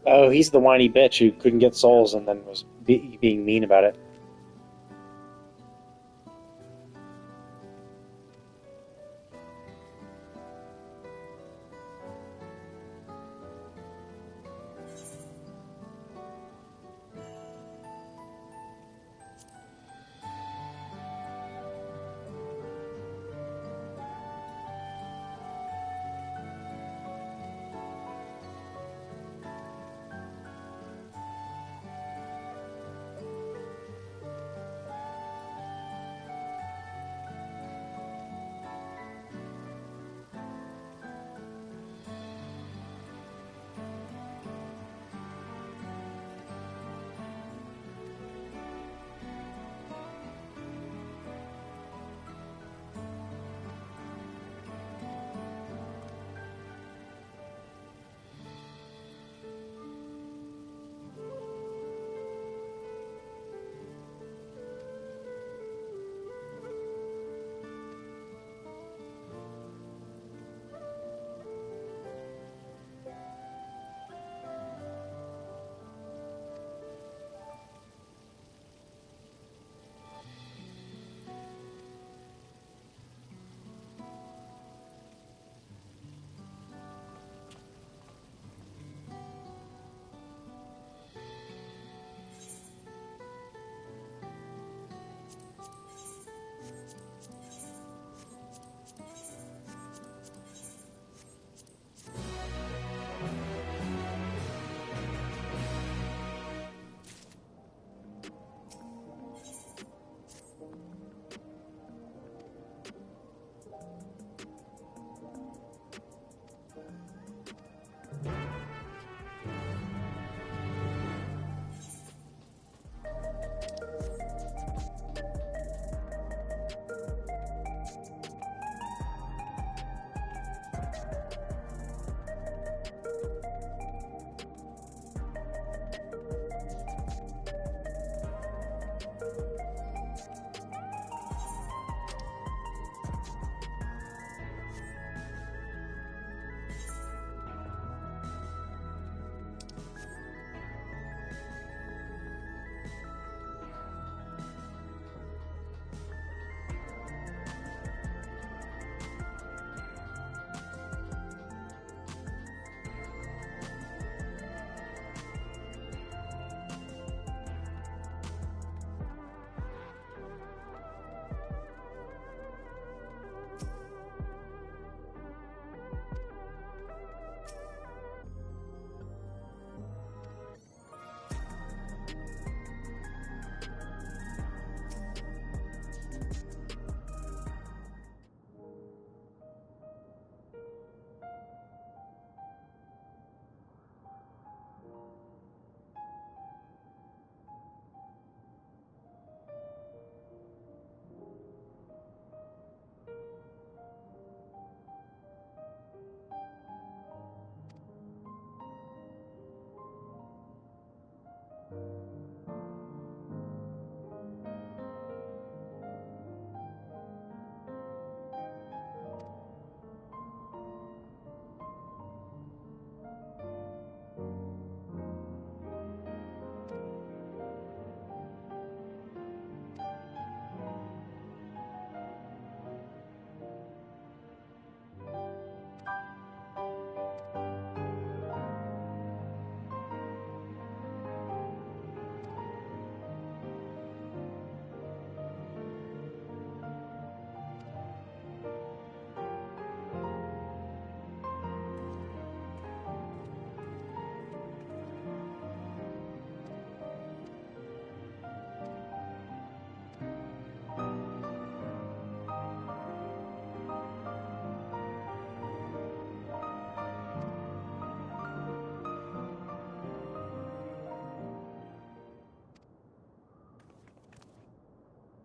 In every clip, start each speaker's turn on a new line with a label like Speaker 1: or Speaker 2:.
Speaker 1: Oh, he's the whiny bitch who couldn't get souls and then was being mean about it.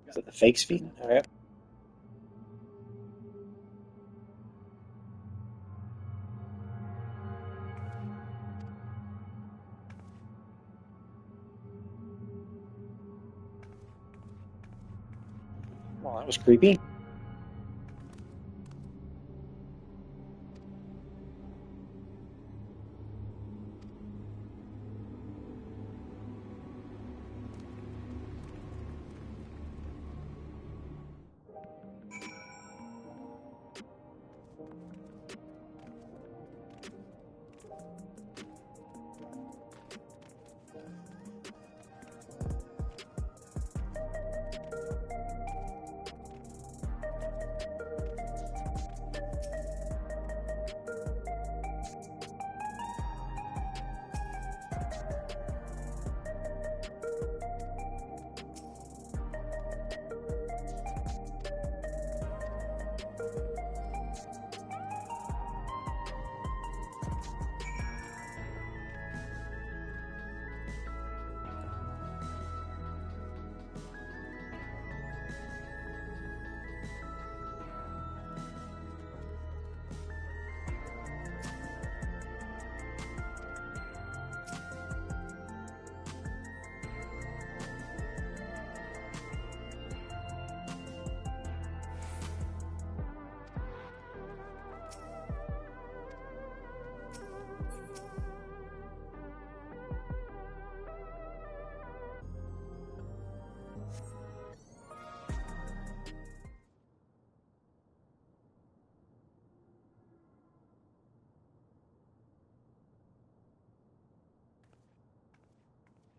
Speaker 1: Is it the fake speed? All right. Well, that was creepy.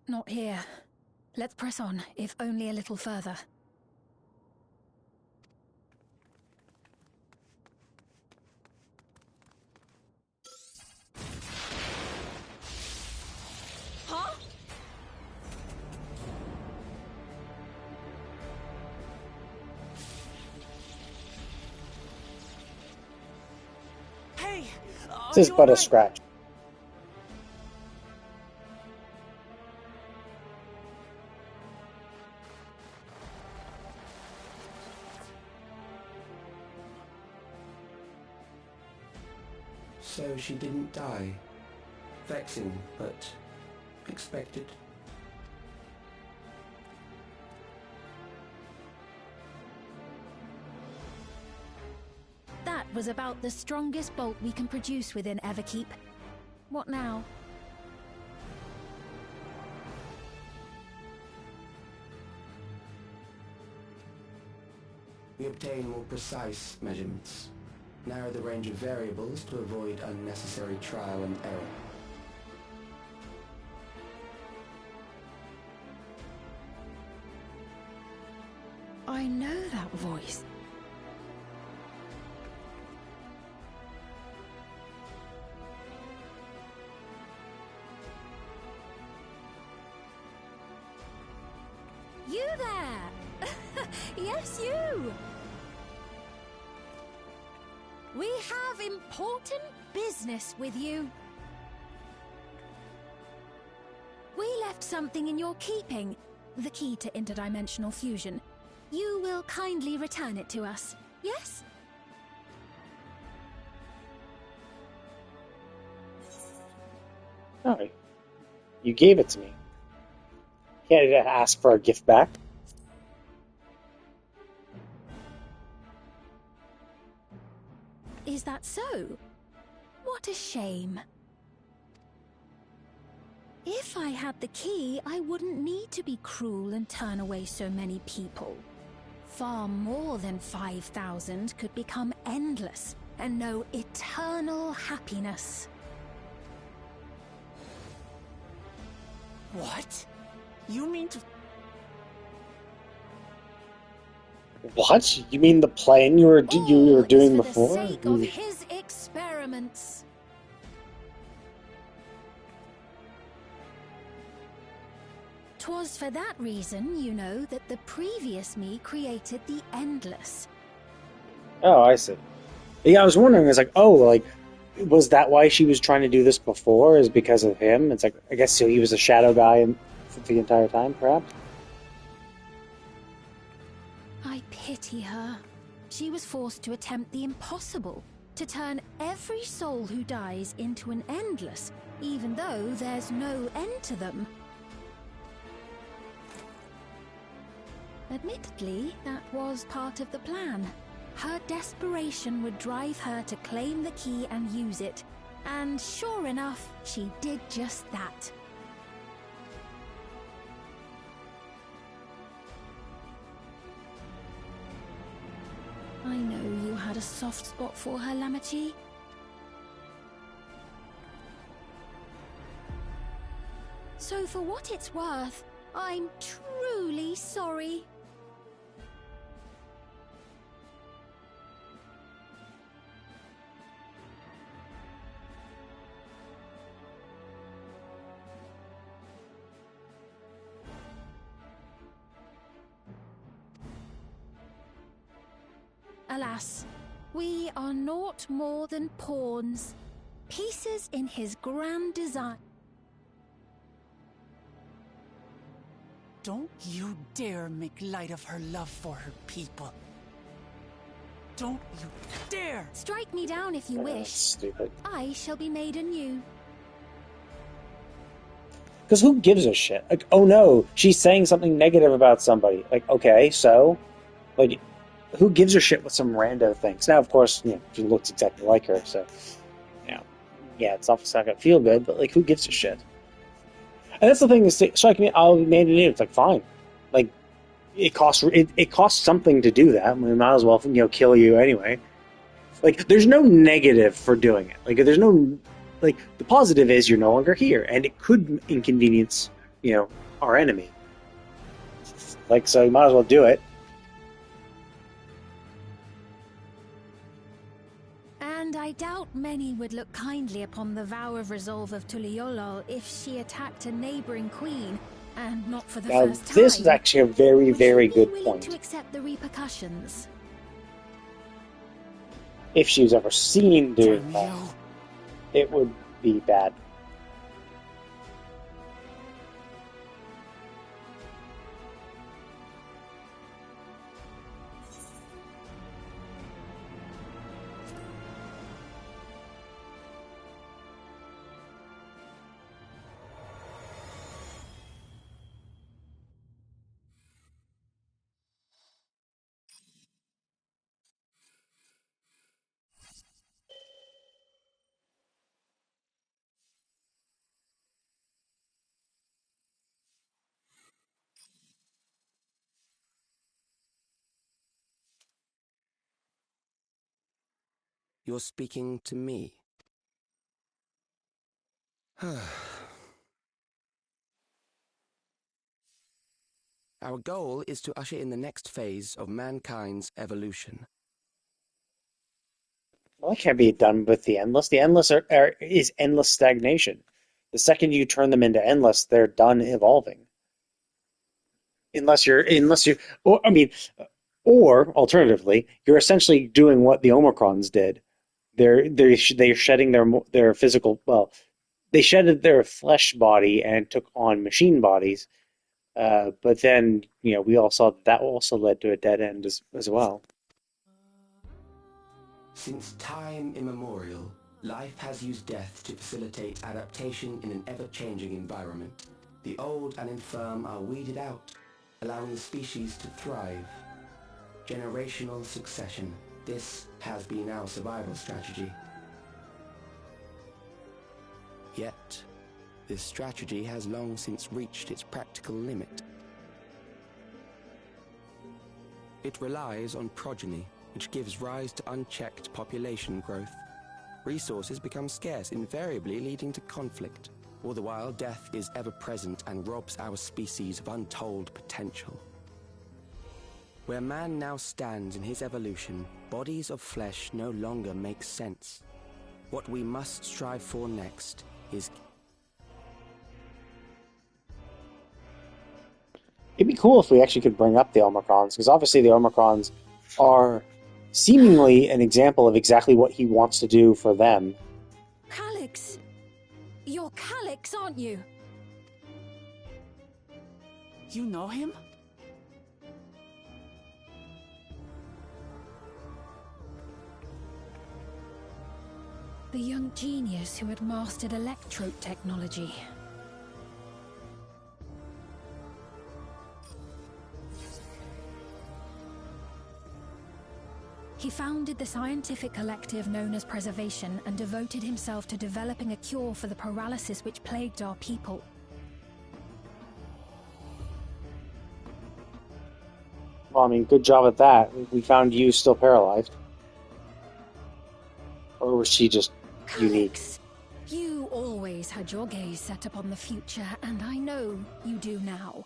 Speaker 2: Not here. Let's press on, if only a little further. Huh? Hey!
Speaker 1: This is but a scratch.
Speaker 3: So she didn't die. Vexing, but expected.
Speaker 2: That was about the strongest bolt we can produce within Everkeep. What now?
Speaker 3: We obtain more precise measurements. Narrow the range of variables to avoid unnecessary trial and error.
Speaker 2: I know that voice. You there! Yes, you! We have important business with you. We left something in your keeping, the key to interdimensional fusion. You will kindly return it to us, yes?
Speaker 1: No, you gave it to me. Can't ask for a gift back.
Speaker 2: Is that so? What a shame. If I had the key, I wouldn't need to be cruel and turn away so many people. Far more than 5,000 could become endless and know eternal happiness.
Speaker 4: What? You mean to...
Speaker 1: What? You mean the plan you were doing before?
Speaker 2: For the sake of his experiments. 'Twas for that reason, you know, that the previous me created the Endless.
Speaker 1: Oh, I see. Yeah, I was wondering. It's like, oh, like, was that why she was trying to do this before? Is because of him? It's like, I guess so he was a shadow guy for the entire time, perhaps.
Speaker 2: I pity her. She was forced to attempt the impossible, to turn every soul who dies into an Endless, even though there's no end to them. Admittedly, that was part of the plan. Her desperation would drive her to claim the key and use it, and sure enough, she did just that. I know you had a soft spot for her, Lamachi. So for what it's worth, I'm truly sorry. Alas, we are naught more than pawns, pieces in his grand design.
Speaker 4: Don't you dare make light of her love for her people. Don't you dare!
Speaker 2: Strike me down if you wish.
Speaker 1: Stupid.
Speaker 2: I shall be made anew.
Speaker 1: Because who gives a shit? Like, oh no, she's saying something negative about somebody. Like, okay, so? Like, who gives a shit what some rando thinks? Now, of course, she looks exactly like her, so, yeah, it's not going to feel good, but, like, who gives a shit? And that's the thing, is striking me, I'll be made anew. It's like, fine. Like, it costs something to do that. We might as well, kill you anyway. Like, there's no negative for doing it. Like, there's no... Like, the positive is you're no longer here, and it could inconvenience, our enemy. Like, so you might as well do it.
Speaker 2: And I doubt many would look kindly upon the vow of resolve of Tuliolol if she attacked a neighboring queen, and not for the first time.
Speaker 1: This is actually a very, very good point.
Speaker 2: To accept the repercussions.
Speaker 1: If she was ever seen doing that, it would be bad.
Speaker 3: You're speaking to me. Our goal is to usher in the next phase of mankind's evolution.
Speaker 1: Well, that can't be done with the Endless. The Endless is endless stagnation. The second you turn them into Endless, they're done evolving. Or alternatively, you're essentially doing what the Omicrons did. They're shedding their physical. Well, they shedded their flesh body and took on machine bodies. But then we all saw that also led to a dead end as well.
Speaker 3: Since time immemorial, life has used death to facilitate adaptation in an ever-changing environment. The old and infirm are weeded out, allowing the species to thrive. Generational succession. This has been our survival strategy. Yet, this strategy has long since reached its practical limit. It relies on progeny, which gives rise to unchecked population growth. Resources become scarce, invariably leading to conflict. All the while, death is ever present and robs our species of untold potential. Where man now stands in his evolution, bodies of flesh no longer make sense. What we must strive for next is...
Speaker 1: It'd be cool if we actually could bring up the Omicrons, because obviously the Omicrons are seemingly an example of exactly what he wants to do for them.
Speaker 2: Calyx! You're Calyx, aren't you?
Speaker 4: You know him?
Speaker 2: The young genius who had mastered electrope technology. He founded the scientific collective known as Preservation and devoted himself to developing a cure for the paralysis which plagued our people.
Speaker 1: Well, I mean, good job at that. We found you still paralyzed. Or was she just unique?
Speaker 2: Calyx, you always had your gaze set upon the future, and I know you do now.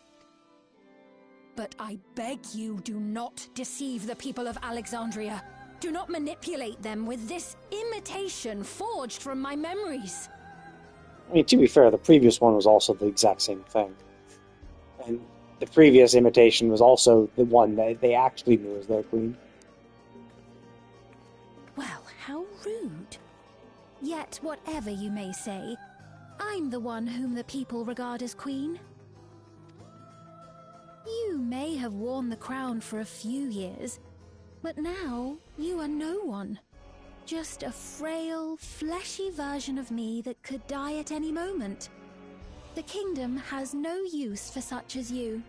Speaker 2: But I beg you, do not deceive the people of Alexandria. Do not manipulate them with this imitation forged from my memories.
Speaker 1: I mean, to be fair, the previous one was also the exact same thing. And the previous imitation was also the one that they actually knew as their queen.
Speaker 2: rude. Yet, whatever you may say, I'm the one whom the people regard as queen. You may have worn the crown for a few years, but now you are no one. Just a frail, fleshy version of me that could die at any moment. The kingdom has no use for such as you.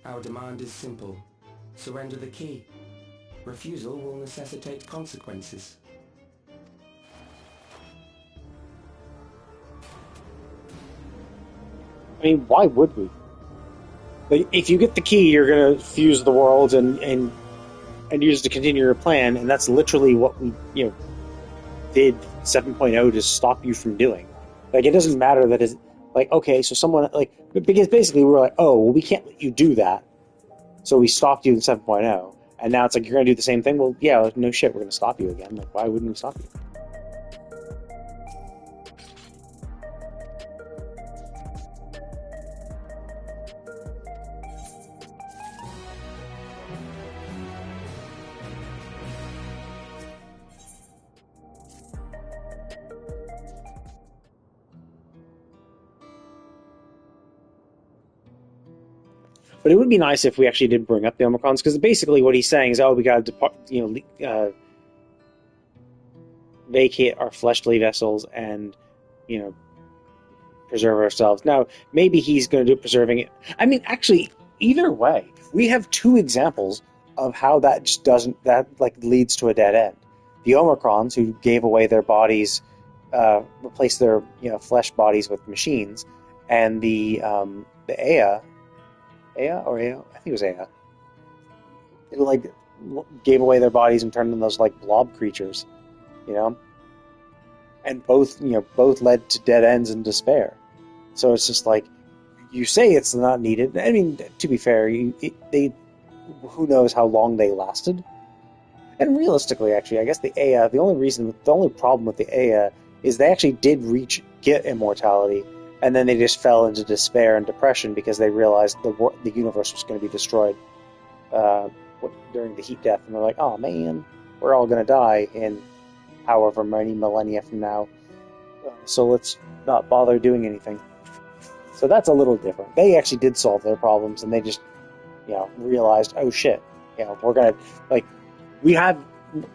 Speaker 3: Our demand is simple. Surrender the key. Refusal will necessitate consequences.
Speaker 1: I mean, why would we? Like, if you get the key, you're gonna fuse the worlds and use it to continue your plan, and that's literally what we did 7.0 to stop you from doing. Like, it doesn't matter that it's like, okay, so someone like, because basically we were like, oh, well, we can't let you do that, so we stopped you in 7.0, and now it's like you're gonna do the same thing. Well, yeah, no shit, we're gonna stop you again. Like, why wouldn't we stop you? But it would be nice if we actually did bring up the Omicrons, because basically what he's saying is, oh, we got to depart, vacate our fleshly vessels and, preserve ourselves. Now, maybe he's going to do preserving it. I mean, actually, either way, we have two examples of how that just doesn't, that like leads to a dead end. The Omicrons, who gave away their bodies, replaced their flesh bodies with machines, and the Aya. Aya or Aya? I think it was Aya. It like gave away their bodies and turned them those like blob creatures, and both led to dead ends and despair. So it's just like, you say it's not needed. I mean, to be fair, who knows how long they lasted. And realistically, actually, I guess the Aya, the only problem with the Aya is they actually did get immortality, and then they just fell into despair and depression because they realized the universe was going to be destroyed during the heat death, and they're like, oh man, we're all going to die in however many millennia from now, so let's not bother doing anything. So that's a little different. They actually did solve their problems, and they just realized, oh shit, we're going to, we have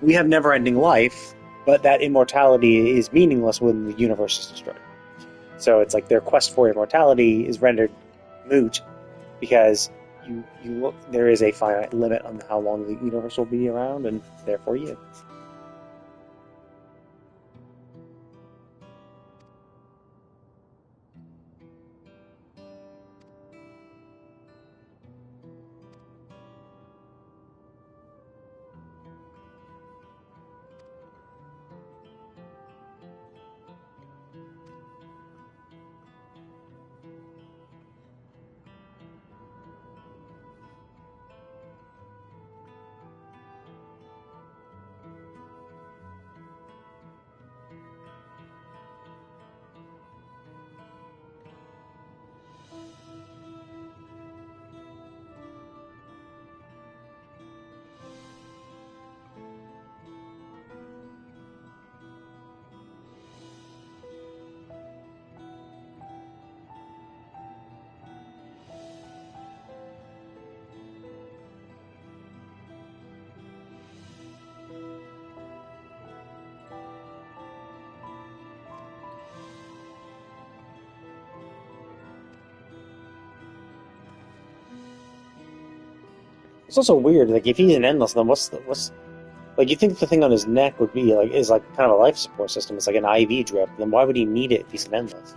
Speaker 1: never-ending life, but that immortality is meaningless when the universe is destroyed. So it's like their quest for immortality is rendered moot because there is a finite limit on how long the universe will be around, and therefore you. It's also weird. Like, if he's an endless, then what's like? You think the thing on his neck would be is kind of a life support system? It's like an IV drip. Then why would he need it if he's an endless?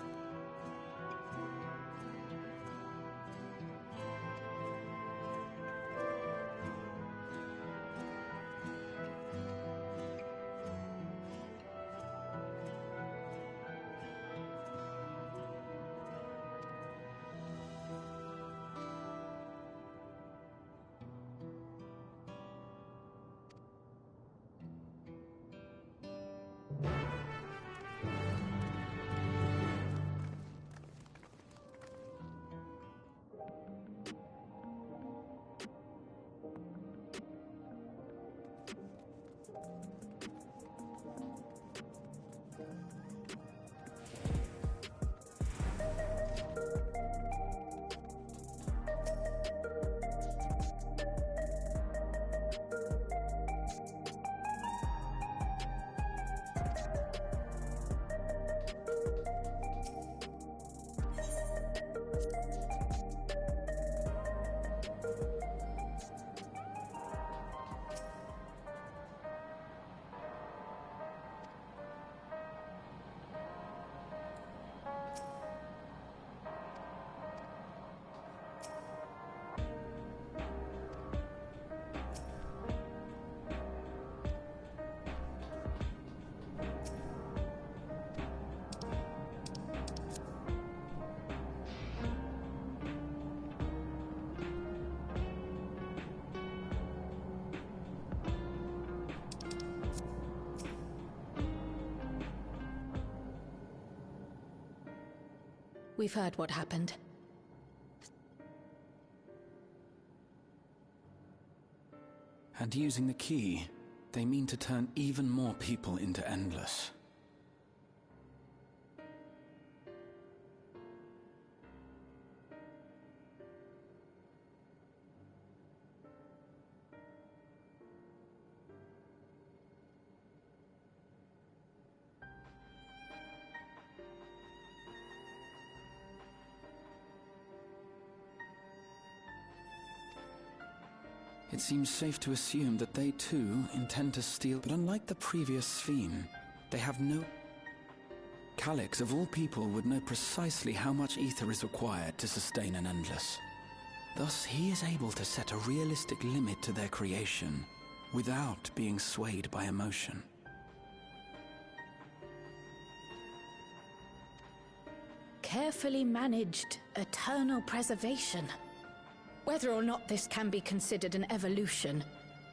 Speaker 2: We've heard what happened.
Speaker 5: And using the key, they mean to turn even more people into Endless. It seems safe to assume that they too intend to steal, but unlike the previous Sphere, they have no... Calyx, of all people, would know precisely how much ether is required to sustain an Endless. Thus, he is able to set a realistic limit to their creation, without being swayed by emotion.
Speaker 2: Carefully managed eternal preservation. Whether or not this can be considered an evolution,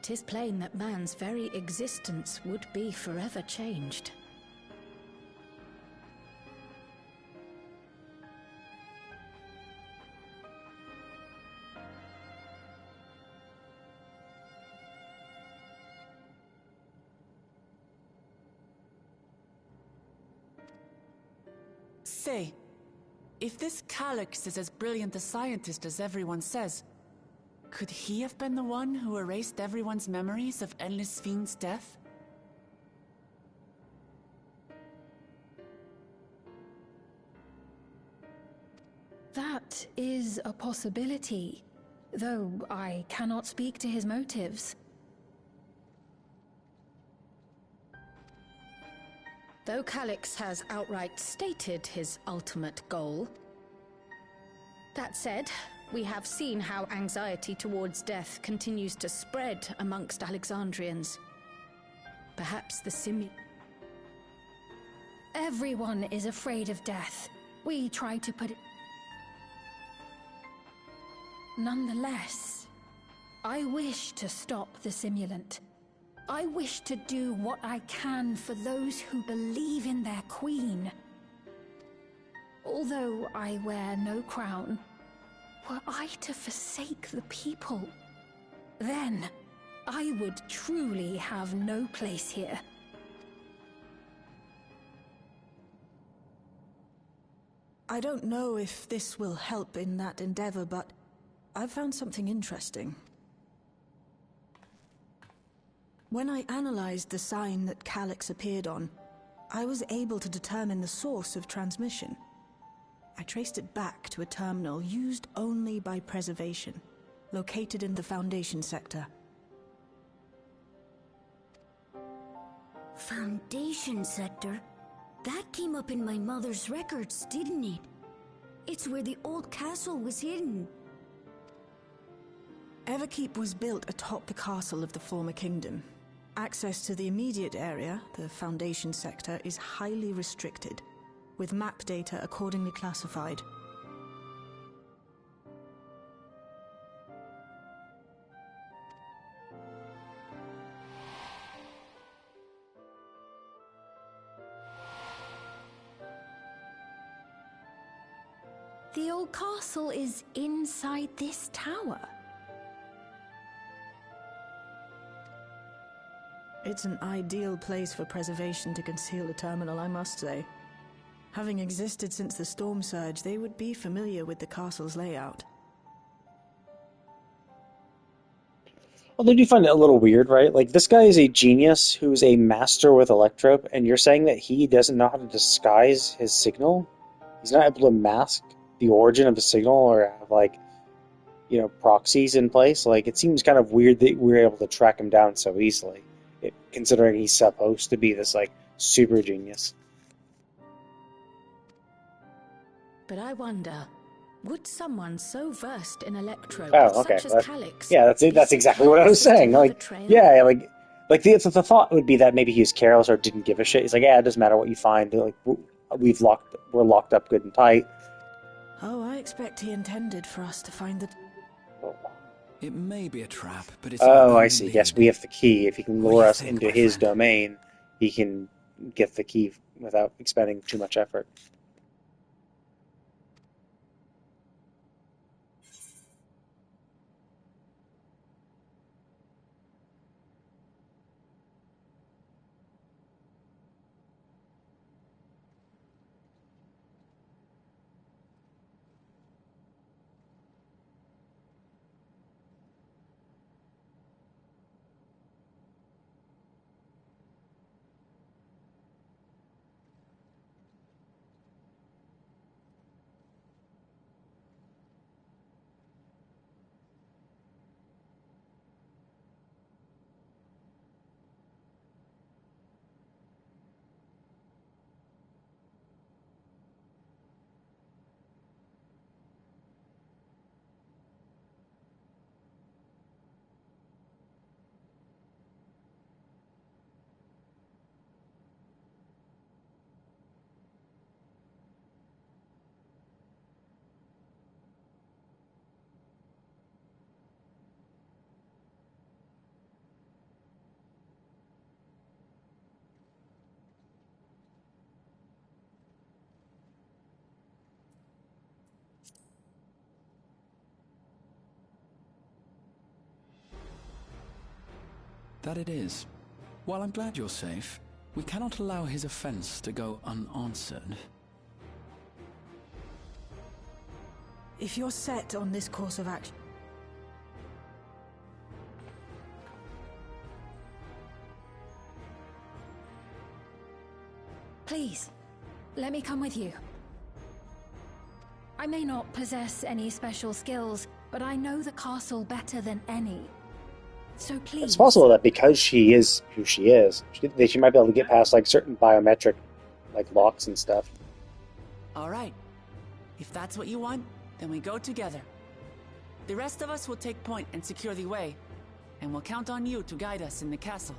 Speaker 2: 'tis plain that man's very existence would be forever changed.
Speaker 4: Say, if this Calyx is as brilliant a scientist as everyone says, could he have been the one who erased everyone's memories of Endless Fiend's death?
Speaker 2: That is a possibility, though I cannot speak to his motives. Though Calyx has outright stated his ultimate goal. That said, we have seen how anxiety towards death continues to spread amongst Alexandrians. Perhaps the Everyone is afraid of death. We try to put it... Nonetheless, I wish to stop the simulant. I wish to do what I can for those who believe in their queen. Although I wear no crown, were I to forsake the people, then I would truly have no place here.
Speaker 6: I don't know if this will help in that endeavor, but I've found something interesting. When I analyzed the sign that Calyx appeared on, I was able to determine the source of transmission. I traced it back to a terminal used only by preservation, located in the Foundation sector.
Speaker 7: Foundation sector? That came up in my mother's records, didn't it? It's where the old castle was hidden.
Speaker 6: Everkeep was built atop the castle of the former kingdom. Access to the immediate area, the Foundation sector, is highly restricted, with map data accordingly classified.
Speaker 2: The old castle is inside this tower.
Speaker 6: It's an ideal place for preservation to conceal the terminal, I must say. Having existed since the storm surge, they would be familiar with the castle's layout.
Speaker 1: Well, did you find it a little weird, right? Like, this guy is a genius who's a master with Electrope, and you're saying that he doesn't know how to disguise his signal? He's not able to mask the origin of a signal or have, like, you know, proxies in place? Like, it seems kind of weird that we were able to track him down so easily, considering he's supposed to be this, like, super genius.
Speaker 2: But I wonder, would someone so versed in Electrope,
Speaker 1: such
Speaker 2: as Calyx,
Speaker 1: yeah, that's it. That's exactly what I was saying. Like, yeah, like the thought would be that maybe he was careless or didn't give a shit. He's like, yeah, it doesn't matter what you find. Like, we're locked up good and tight.
Speaker 6: Oh, I expect he intended for us to find the...
Speaker 5: It may be a trap, but it's...
Speaker 1: Oh, I see. Yes, we have the key. If he can lure us into his domain, he can get the key without expending too much effort.
Speaker 5: That it is. While I'm glad you're safe, we cannot allow his offense to go unanswered.
Speaker 6: If you're set on this course of action...
Speaker 2: Please, let me come with you. I may not possess any special skills, but I know the castle better than any. So please...
Speaker 1: It's possible that because she is who she is, she might be able to get past like certain biometric like locks and stuff.
Speaker 4: All right. If that's what you want, then we go together. The rest of us will take point and secure the way, and we'll count on you to guide us in the castle.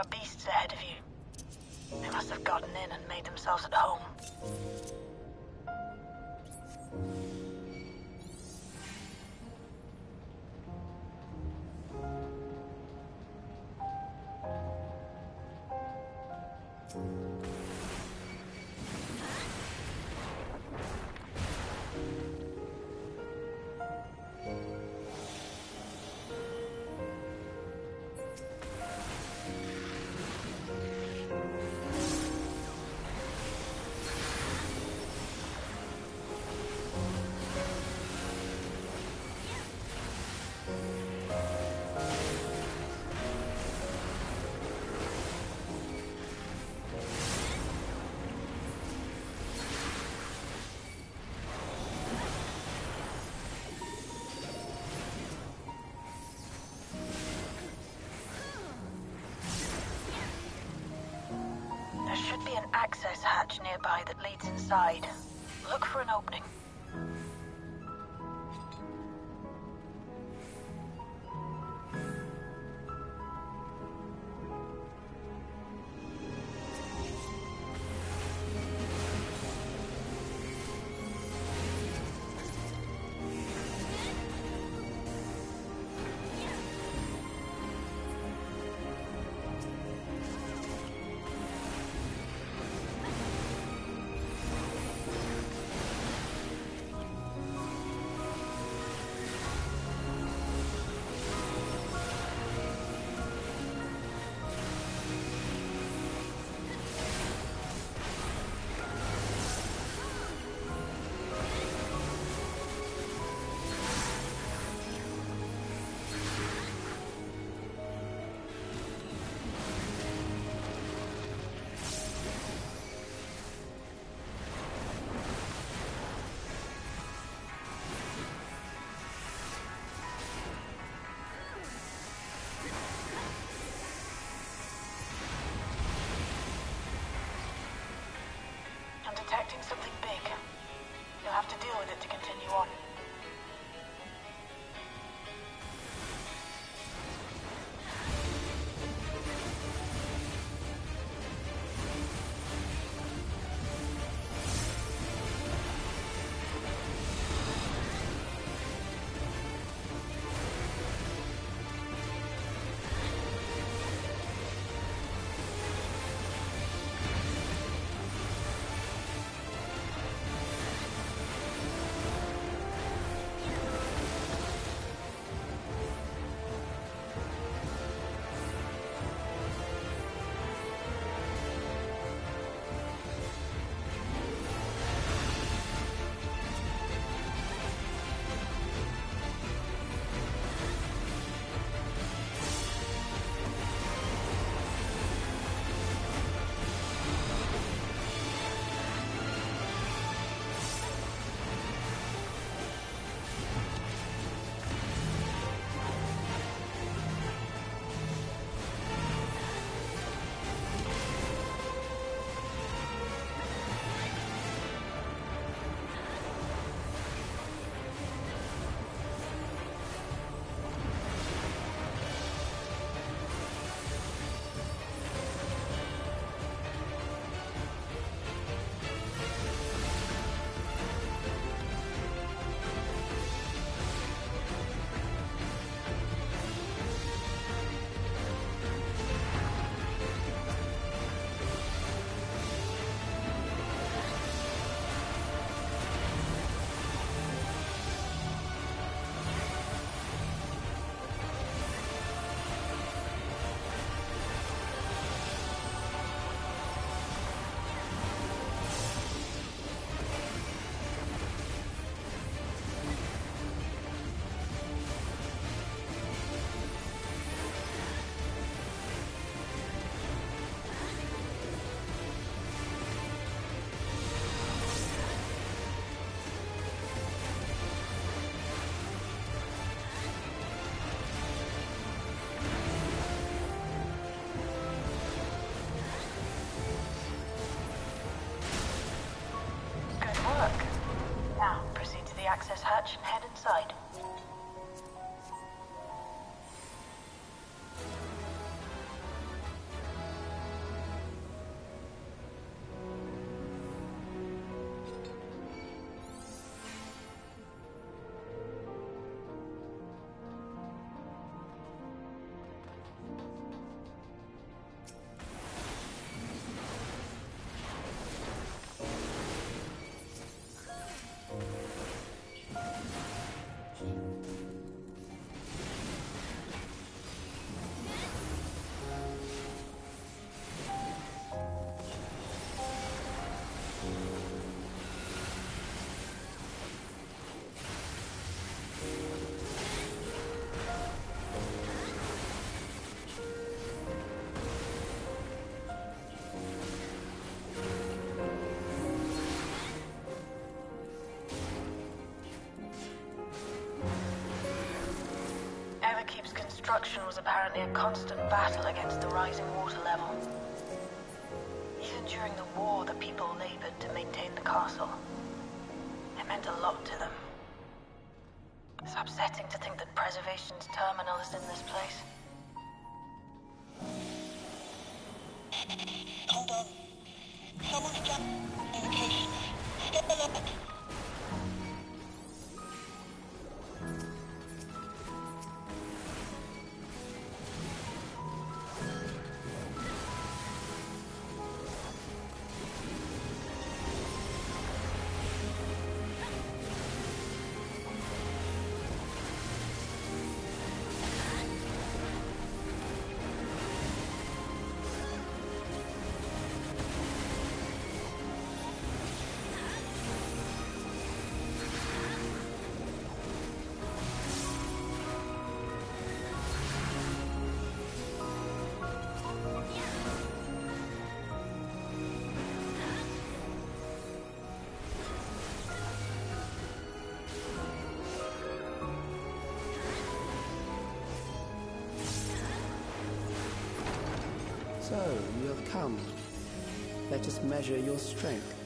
Speaker 6: are beasts ahead of you. They must have gotten in and made themselves at home. There should be an access hatch nearby that leads inside. Look for an opening. I'm detecting something big. You'll have to deal with it to continue on. access hatch and head inside.
Speaker 8: Everkeep's construction was apparently a constant battle against the rising water level. Even during the war, the people labored to maintain the castle. It meant a lot to them. It's upsetting to think that Preservation's terminal is in this place.
Speaker 9: Hold on. Someone's done communication. Step alert.
Speaker 3: So, you have come. Let us measure your strength.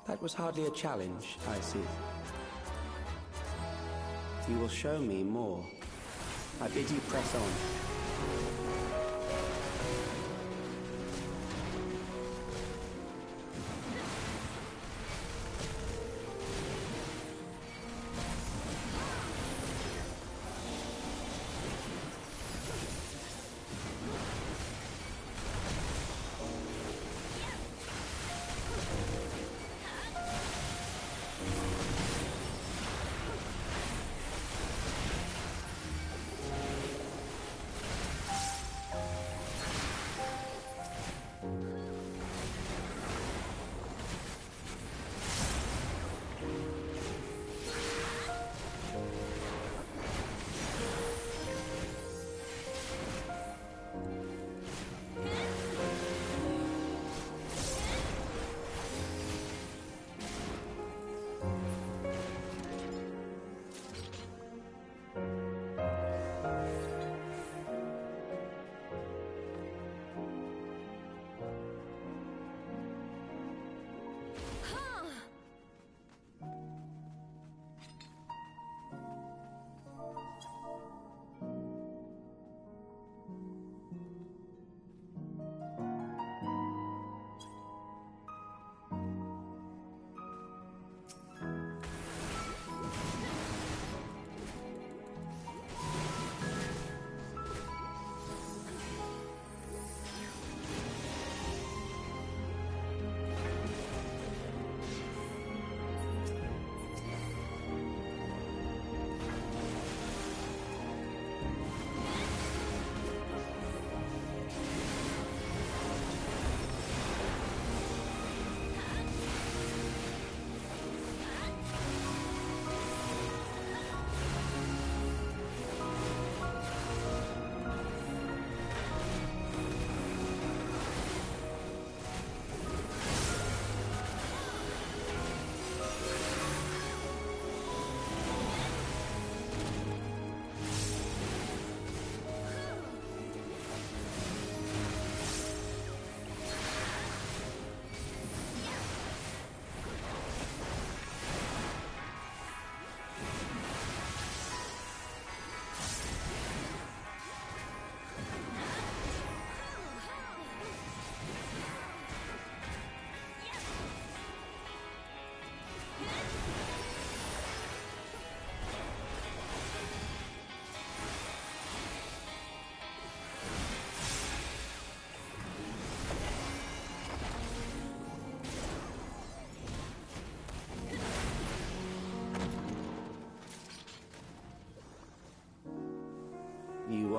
Speaker 3: That was hardly a challenge, I see. You will show me more. I bid you press on.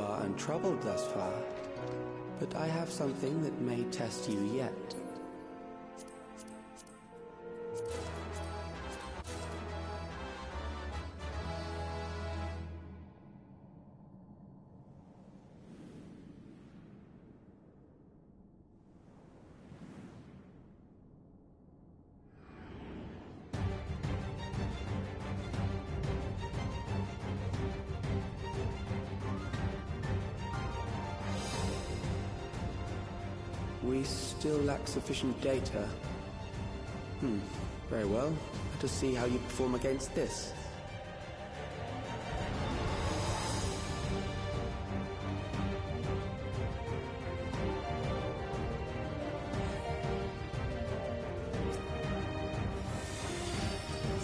Speaker 3: are untroubled thus far, but I have something that may test you yet. We still lack sufficient data. Very well. Let us see how you perform against this.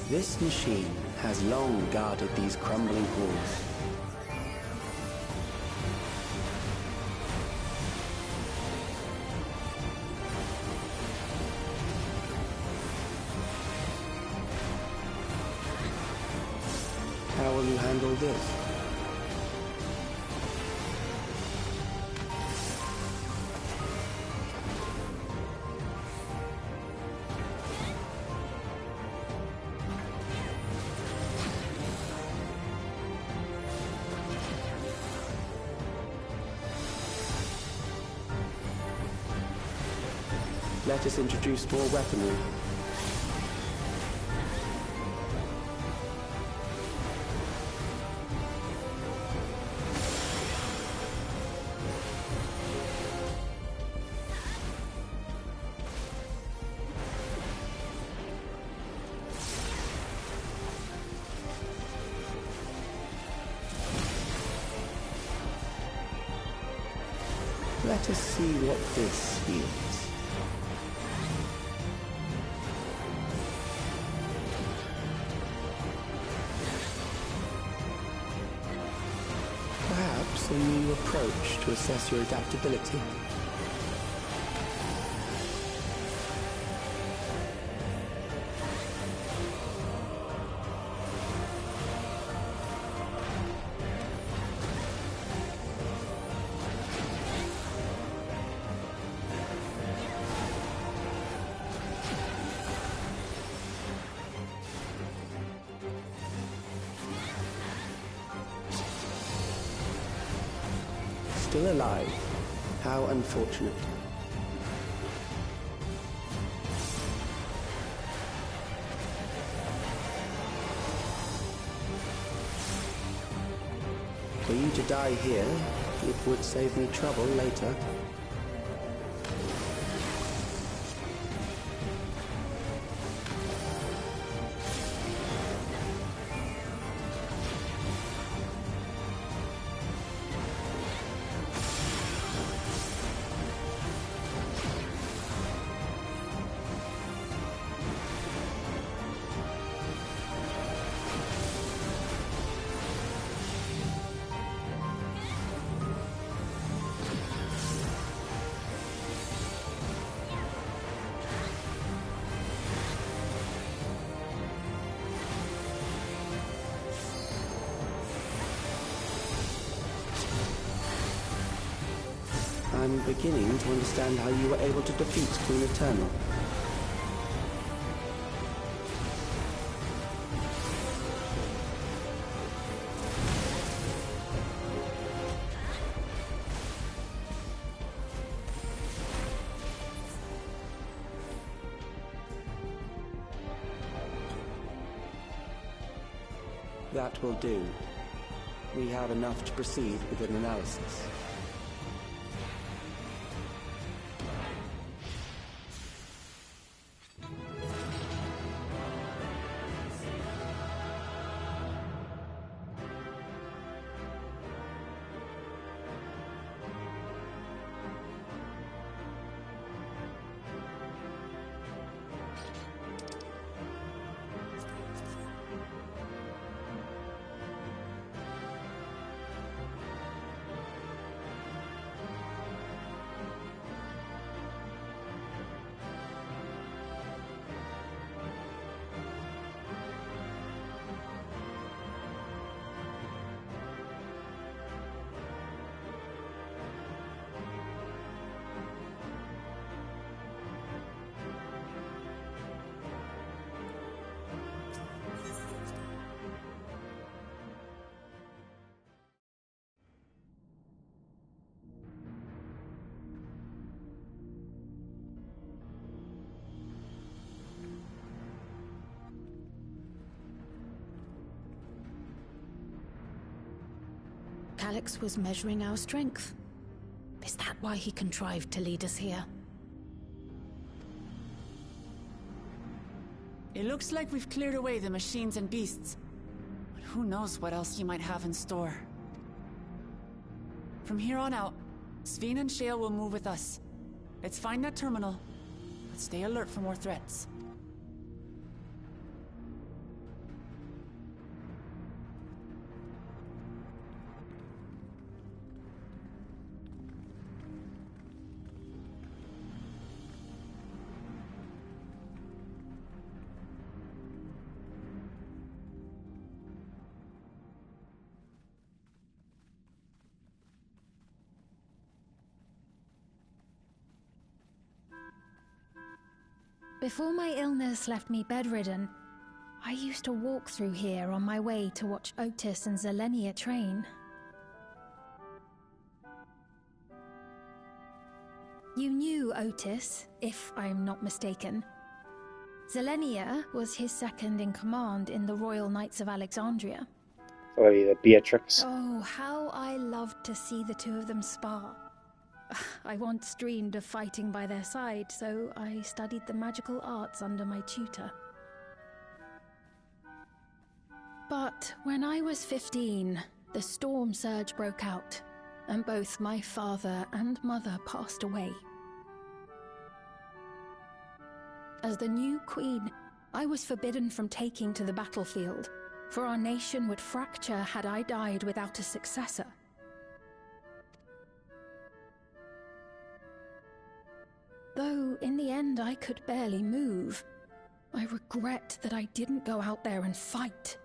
Speaker 3: This machine has long guarded these crumbling halls. How will you handle this? Let us introduce more weaponry. Let us see what this yields. Perhaps a new approach to assess your adaptability. Still alive. How unfortunate. For you to die here, it would save me trouble later. I'm beginning to understand how you were able to defeat Queen Eternal. That will do. We have enough to proceed with an analysis.
Speaker 2: Calyx was measuring our strength. Is that why he contrived to lead us here?
Speaker 4: It looks like we've cleared away the machines and beasts. But who knows what else he might have in store. From here on out, Sveen and Shale will move with us. Let's find that terminal, but stay alert for more threats.
Speaker 2: Before my illness left me bedridden, I used to walk through here on my way to watch Otis and Zelenia train. You knew Otis, if I'm not mistaken. Zelenia was his second in command in the Royal Knights of Alexandria.
Speaker 1: Or the Beatrix.
Speaker 2: Oh, how I loved to see the two of them spar. I once dreamed of fighting by their side, so I studied the magical arts under my tutor. But when I was 15, the storm surge broke out, and both my father and mother passed away. As the new queen, I was forbidden from taking to the battlefield, for our nation would fracture had I died without a successor. Though in the end I could barely move, I regret that I didn't go out there and fight.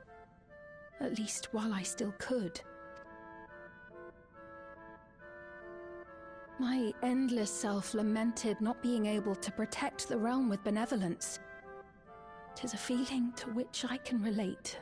Speaker 2: At least while I still could. My endless self lamented not being able to protect the realm with benevolence. 'Tis a feeling to which I can relate.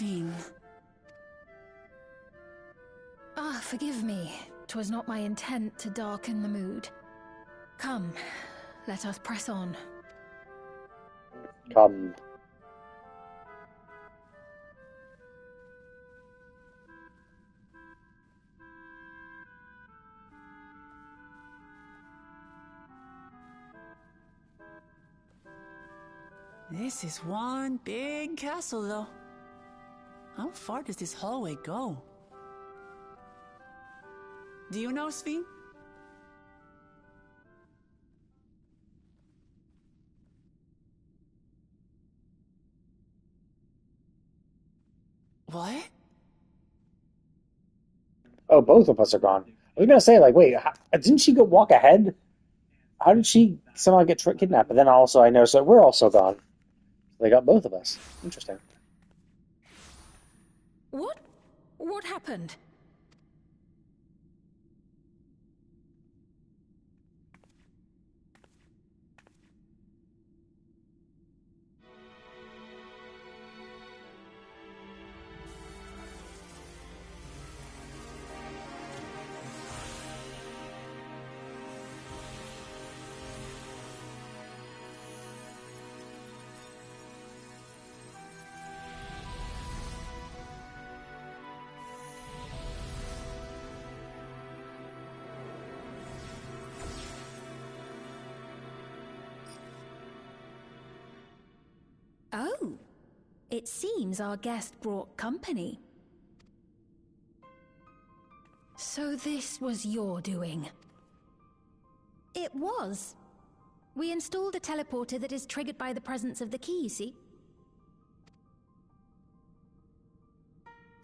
Speaker 4: Sphene.
Speaker 2: Ah, forgive me. 'Twas not my intent to darken the mood. Come, let us press on.
Speaker 1: Come.
Speaker 4: This is one big castle, though. How far does this hallway go? Do you know, Sphene? What?
Speaker 1: Oh, both of us are gone. I was gonna say, like, wait, didn't she go walk ahead? How did she somehow get kidnapped? But then also I noticed that we're also gone. They got both of us. Interesting.
Speaker 2: What? What happened? Oh, it seems our guest brought company. So this was your doing? It was. We installed a teleporter that is triggered by the presence of the key, you see?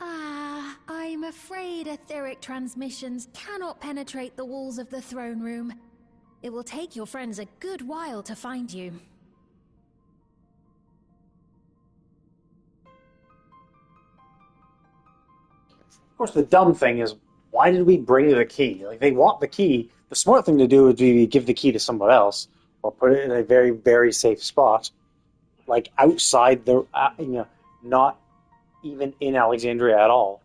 Speaker 2: Ah, I'm afraid etheric transmissions cannot penetrate the walls of the throne room. It will take your friends a good while to find you.
Speaker 1: Of course, the dumb thing is, why did we bring the key? Like, they want the key. The smart thing to do would be give the key to someone else, or put it in a very, very safe spot, like outside the, not even in Alexandria at all.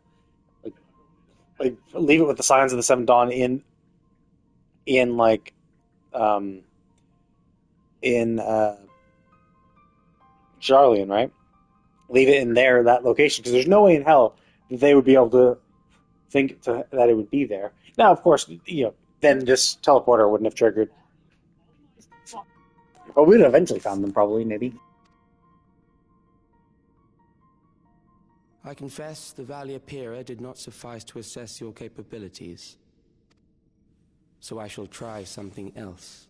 Speaker 1: Like leave it with the Signs of the Seventh Dawn in like, um, in Charlian, right? Leave it in there, that location, because there's no way in hell that they would be able to that it would be there. Now, of course, then this teleporter wouldn't have triggered, but we'd have eventually found them, probably, maybe.
Speaker 3: I confess the Valia Pira did not suffice to assess your capabilities. So I shall try something else.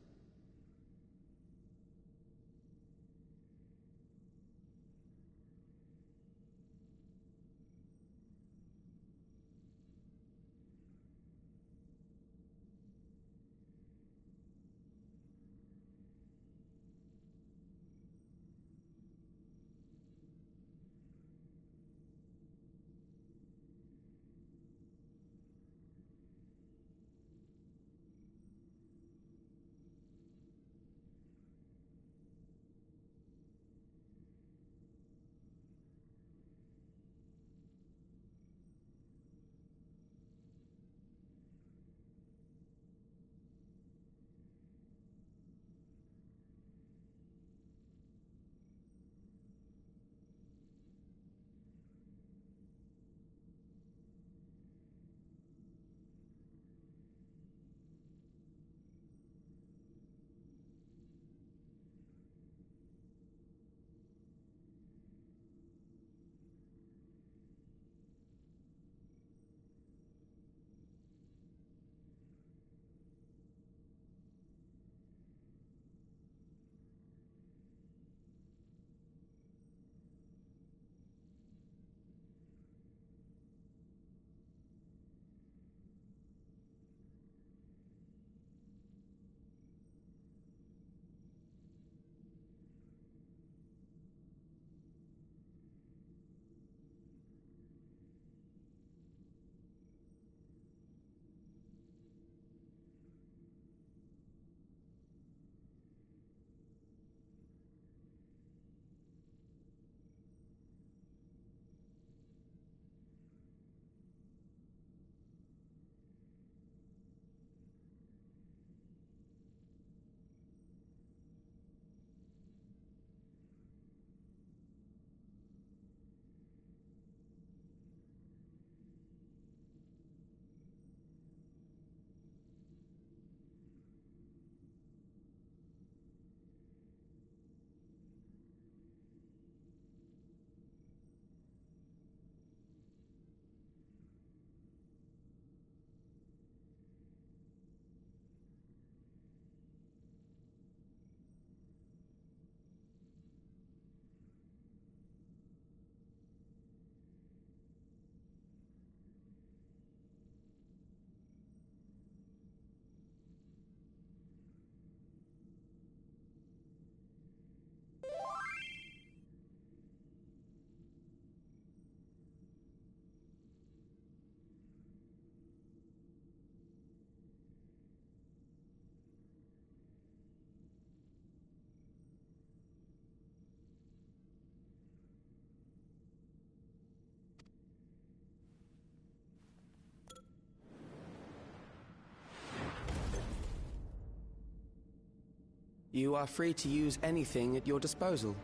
Speaker 3: You are free to use anything at your disposal.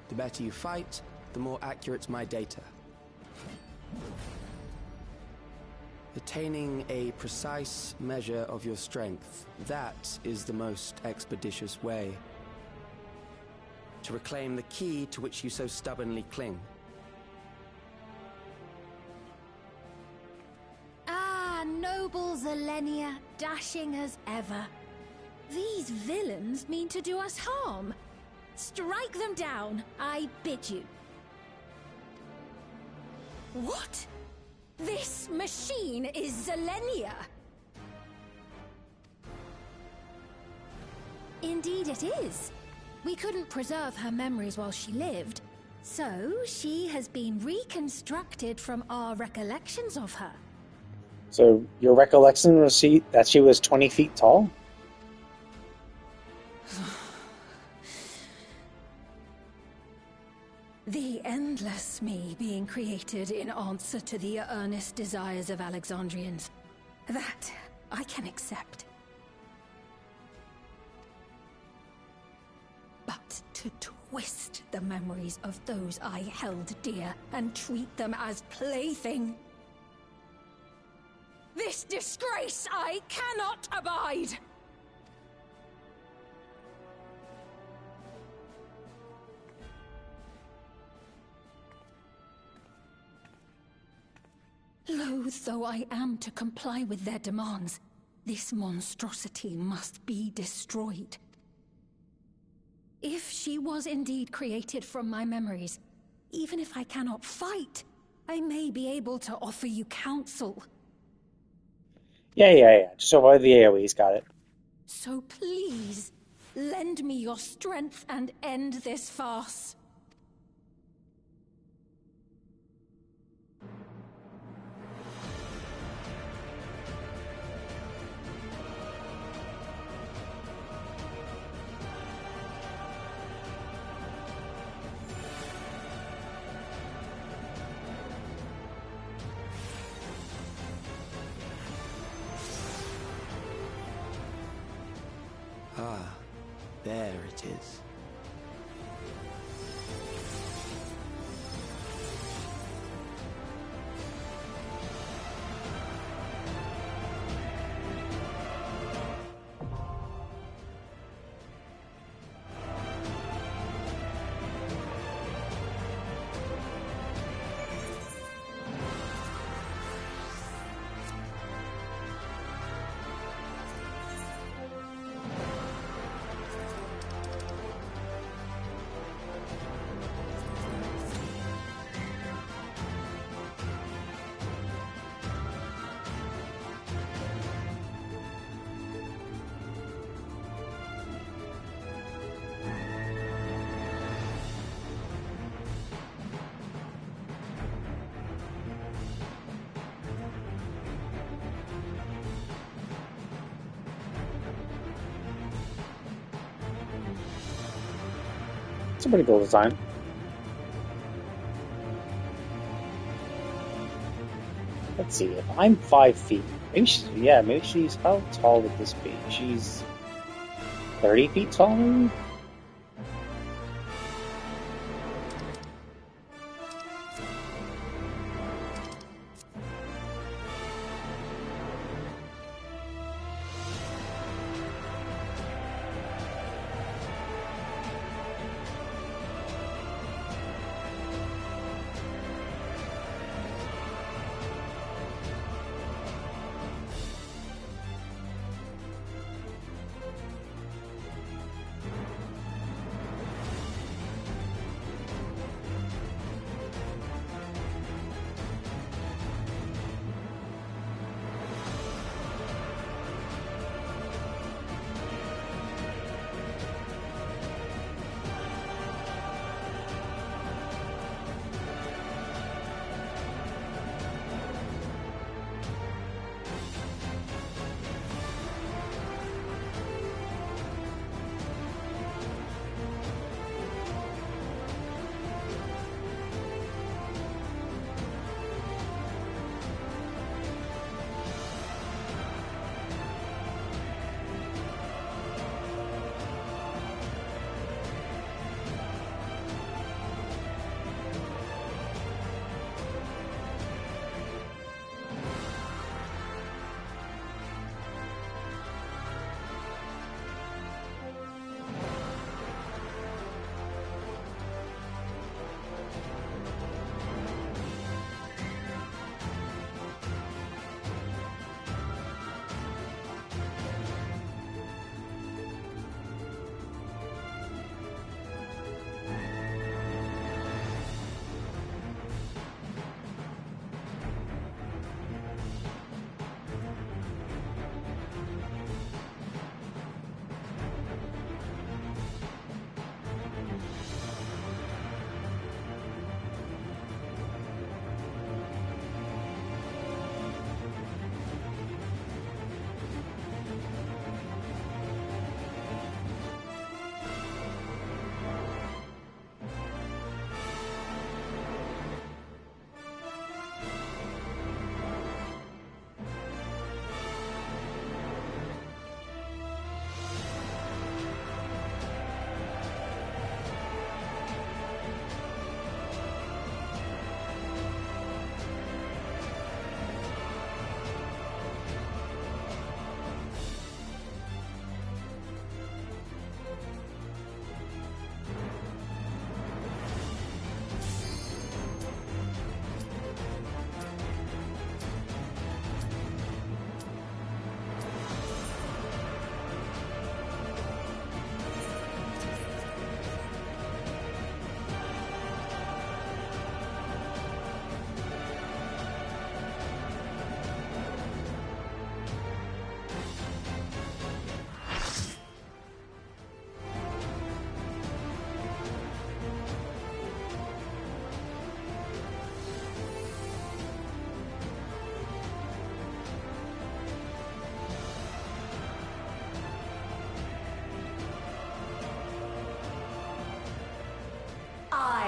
Speaker 3: The better you fight, the more accurate my data. Attaining a precise measure of your strength, that is the most expeditious way to reclaim the key to which you so stubbornly cling.
Speaker 2: Ah, noble Zelenia, dashing as ever. These villains mean to do us harm. Strike them down, I bid you. What? This machine is Zelenia! Indeed it is. We couldn't preserve her memories while she lived, so she has been reconstructed from our recollections of her.
Speaker 1: So your recollection was that she was 20 feet tall?
Speaker 2: The endless me being created in answer to the earnest desires of Alexandrians. That I can accept. But to twist the memories of those I held dear and treat them as plaything. This disgrace I cannot abide! Loath though I am to comply with their demands, this monstrosity must be destroyed. If she was indeed created from my memories, even if I cannot fight, I may be able to offer you counsel.
Speaker 1: Yeah. Just avoid the AoEs, got it.
Speaker 2: So please, lend me your strength and end this farce.
Speaker 3: Ah, there it is.
Speaker 1: It's a pretty cool design. Let's see, if I'm 5 feet, maybe she's, how tall would this be? She's 30 feet tall, maybe?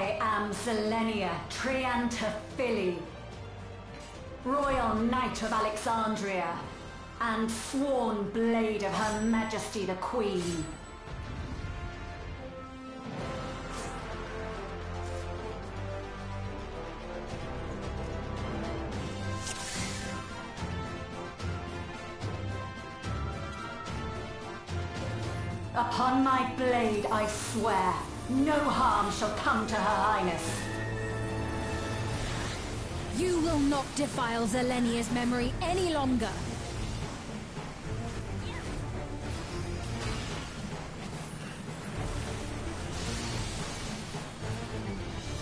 Speaker 10: I am Zelenia Triantaphili, Royal Knight of Alexandria, and sworn blade of Her Majesty the Queen. Upon my blade I swear, no harm shall come to Her Highness.
Speaker 2: You will not defile Zelenia's memory any longer.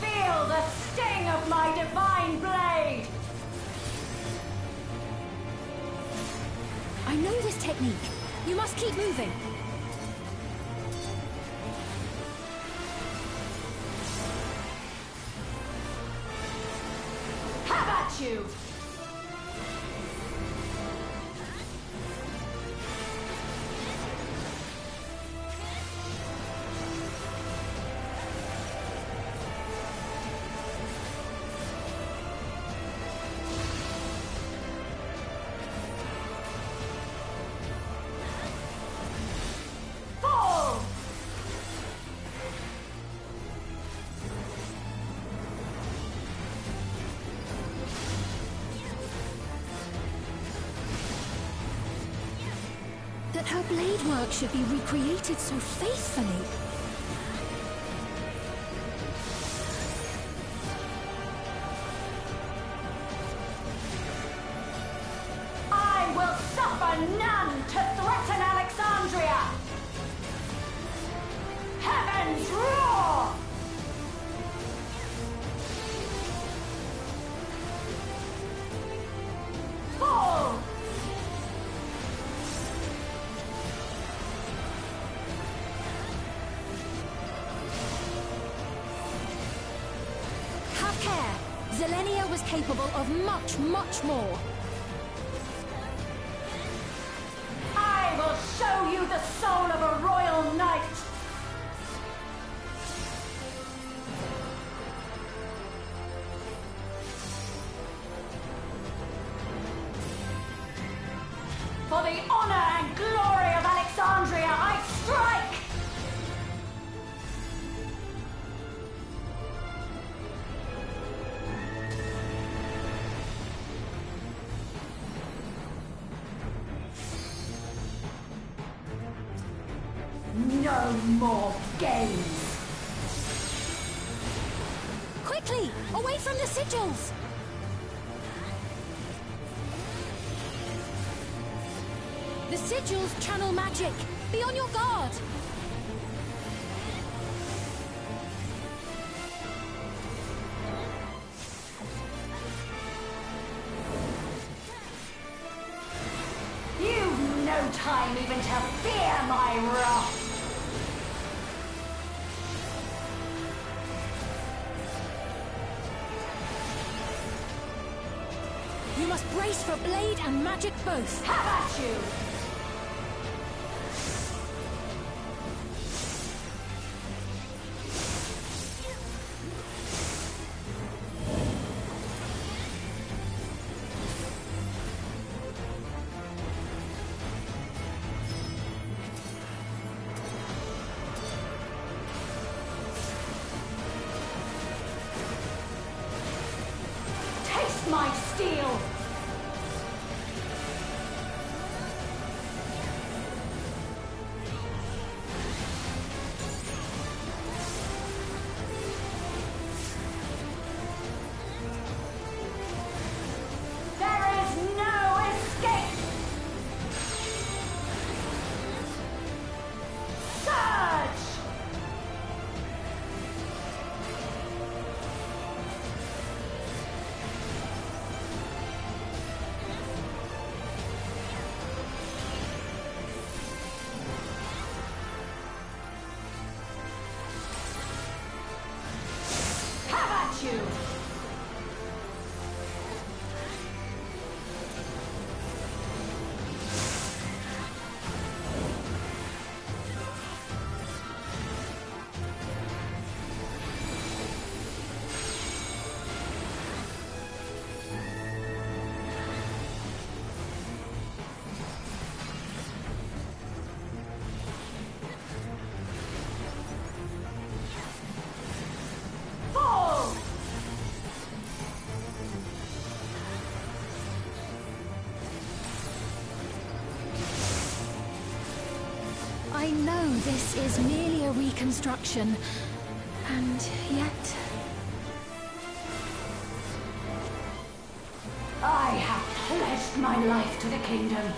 Speaker 10: Feel the sting of my divine blade!
Speaker 2: I know this technique. You must keep moving.
Speaker 10: Have at you! Fall!
Speaker 2: That her blade work should be recreated so faithfully.
Speaker 10: I will suffer none to threaten Alexandria! Heavens roar! Fall!
Speaker 2: Have care. Zelenia was capable of much, much more.
Speaker 10: I will show you the soul of a royal knight! For the honor and glory of Alexandria, I strike! No more games!
Speaker 2: Quickly! Away from the sigils! The sigils channel magic! Be on your guard!
Speaker 10: You've no time even to fear my wrath!
Speaker 2: You must brace for blade and magic both.
Speaker 10: Have at you! Taste my steel! There is no escape! Surge!
Speaker 2: I know this is merely a reconstruction, and yet...
Speaker 10: I have pledged my life to the kingdom.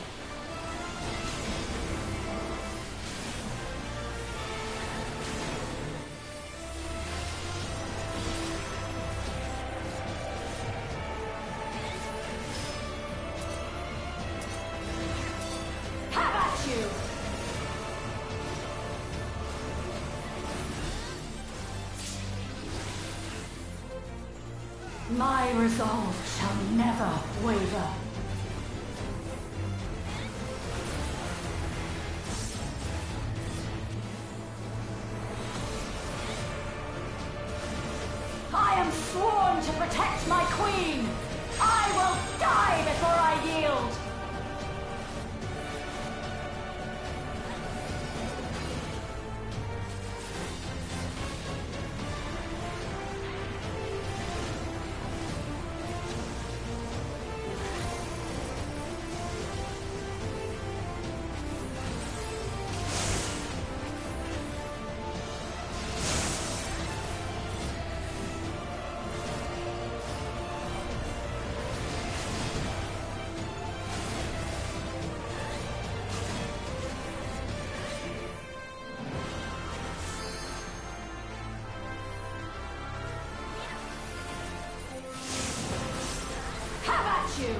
Speaker 10: Have at you! My resolve shall never waver. I am sworn to protect my queen! I will die before I yield! You.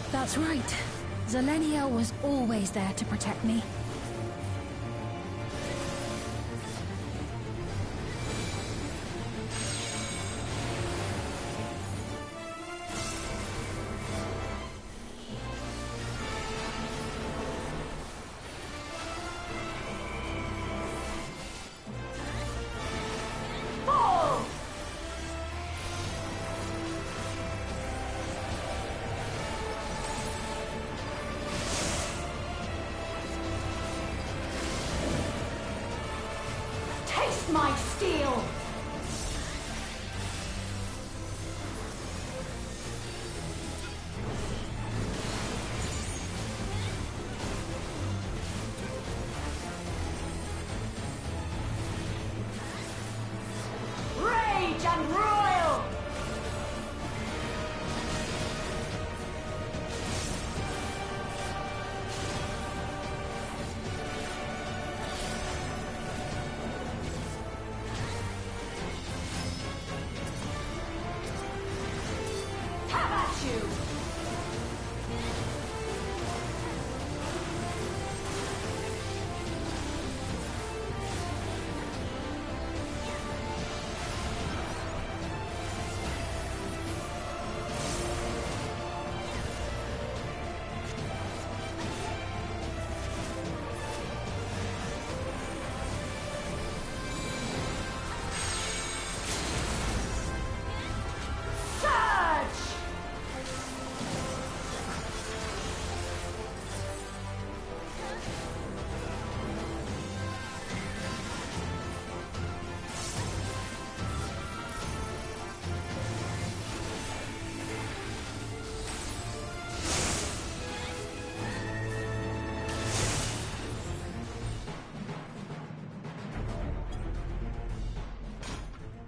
Speaker 2: That's right. Zelenia was always there to protect me.
Speaker 10: My steel! Rage and royal!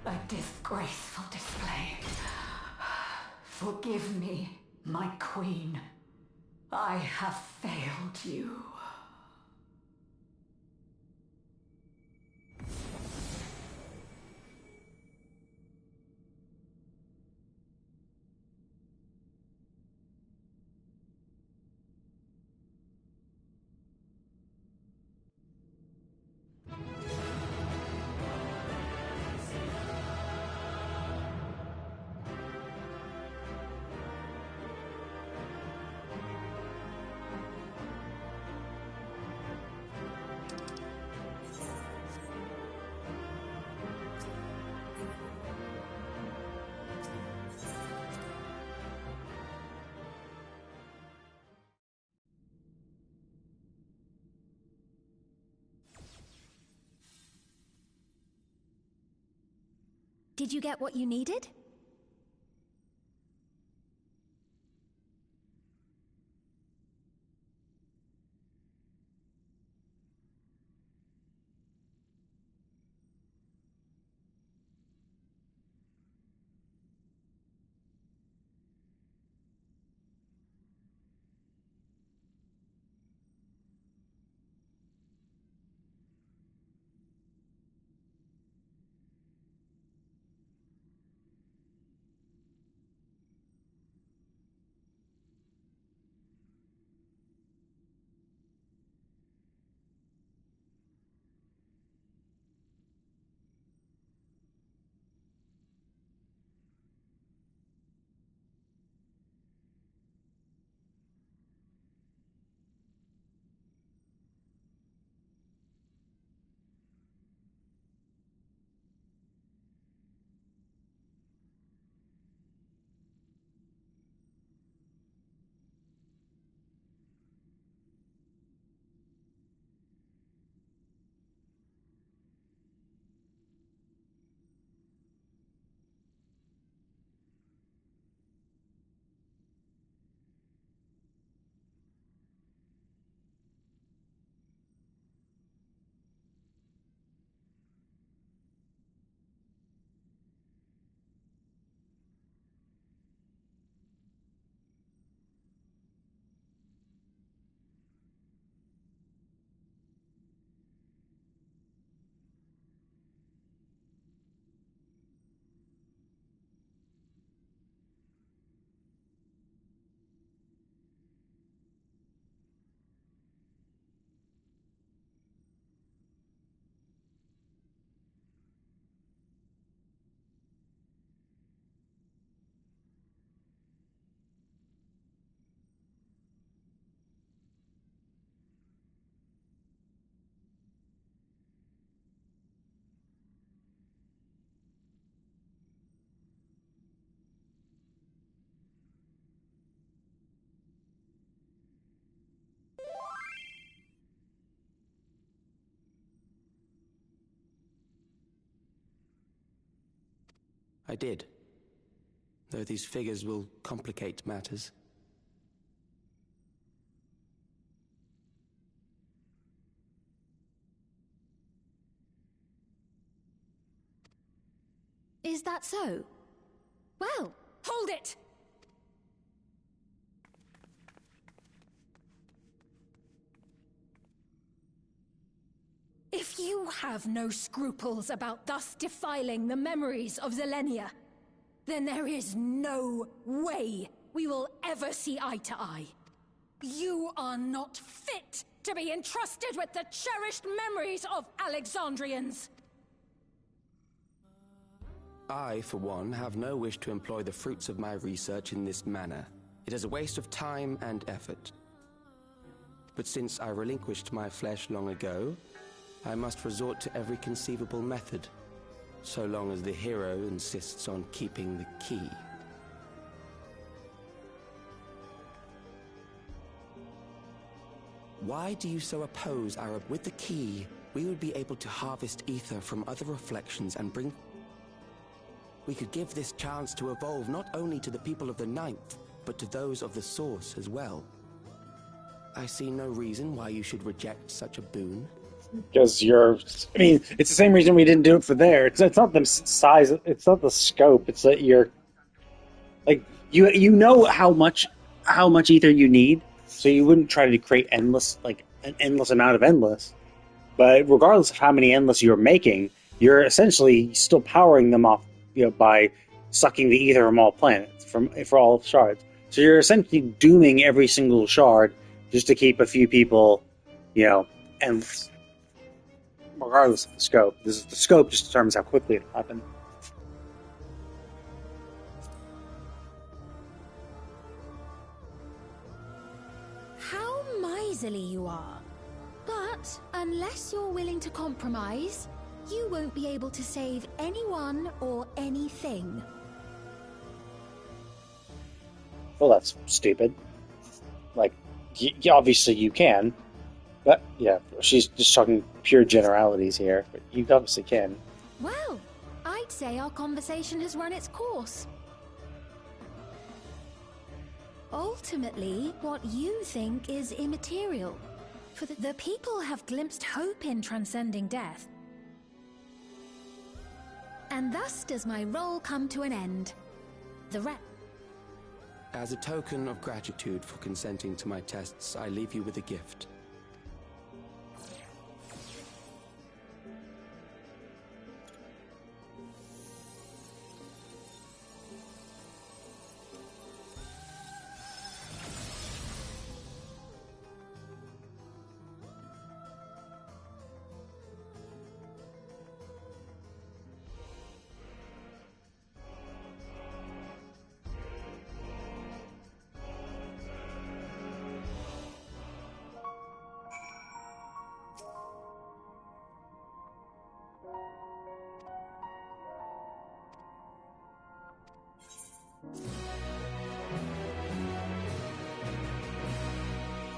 Speaker 10: A disgraceful display. Forgive me, my queen. I have failed you.
Speaker 2: Did you get what you needed?
Speaker 3: I did. Though these figures will complicate matters.
Speaker 2: Is that so? Well,
Speaker 10: Hold it!
Speaker 2: if you have no scruples about thus defiling the memories of Zelenia, then there is no way we will ever see eye to eye. You are not fit to be entrusted with the cherished memories of Alexandrians.
Speaker 3: I, for one, have no wish to employ the fruits of my research in this manner. It is a waste of time and effort. But since I relinquished my flesh long ago, I must resort to every conceivable method, so long as the hero insists on keeping the key. Why do you so oppose our... With the key, we would be able to harvest ether from other reflections and bring... We could give this chance to evolve not only to the people of the Ninth, but to those of the Source as well. I see no reason why you should reject such a boon.
Speaker 1: Because I mean, it's the same reason we didn't do it for there. It's not the size, it's not the scope. It's that you're like you know how much ether you need, so you wouldn't try to create an endless amount of endless. But regardless of how many endless you're making, you're essentially still powering them off, by sucking the ether from all planets, for all shards. So you're essentially dooming every single shard just to keep a few people, endless. Regardless of the scope. The scope just determines how quickly it'll happen.
Speaker 2: How miserly you are. But unless you're willing to compromise, you won't be able to save anyone or anything.
Speaker 1: Well, that's stupid. Like, obviously you can. But, yeah, she's just talking pure generalities here. But you obviously can.
Speaker 2: Well, I I'd say our conversation has run its course. Ultimately, what you think is immaterial. For the people have glimpsed hope in transcending death. And thus does my role come to an end.
Speaker 3: As a token of gratitude for consenting to my tests, I leave you with a gift.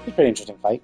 Speaker 1: It's a pretty interesting fight.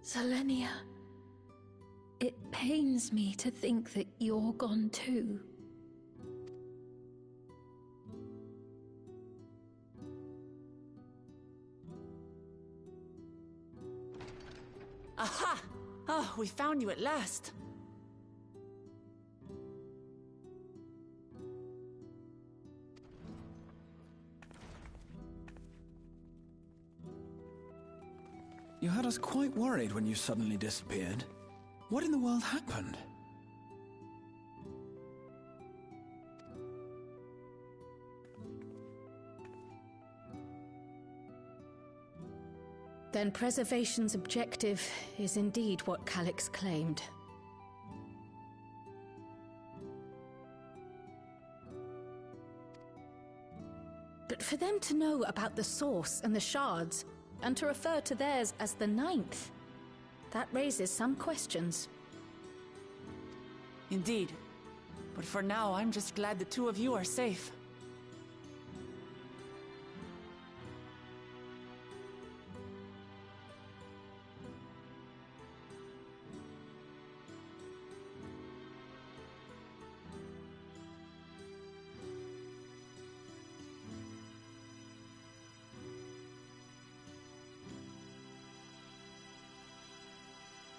Speaker 2: Selenia, it pains me to think that you're gone too.
Speaker 4: Aha! Oh, we found you at last.
Speaker 5: You had us quite worried when you suddenly disappeared. What in the world happened?
Speaker 6: Then preservation's objective is indeed what Calyx claimed. But for them to know about the source and the shards, and to refer to theirs as the ninth, that raises some questions.
Speaker 4: Indeed. But for now, I'm just glad the two of you are safe.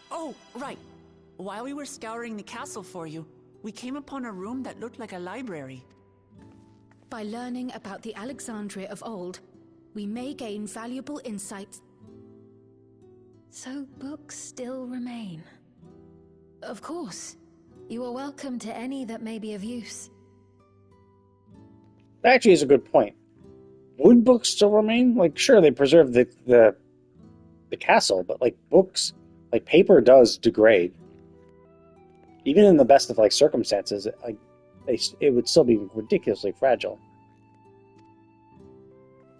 Speaker 4: Oh, right. While we were scouring the castle for you, we came upon a room that looked like a library.
Speaker 6: By learning about the Alexandria of old, we may gain valuable insights.
Speaker 2: So books still remain. Of course. You are welcome to any that may be of use.
Speaker 1: That actually is a good point. Would books still remain? Like, sure, they preserve the castle, but like books, like paper does degrade. Even in the best of like circumstances, like it would still be ridiculously fragile.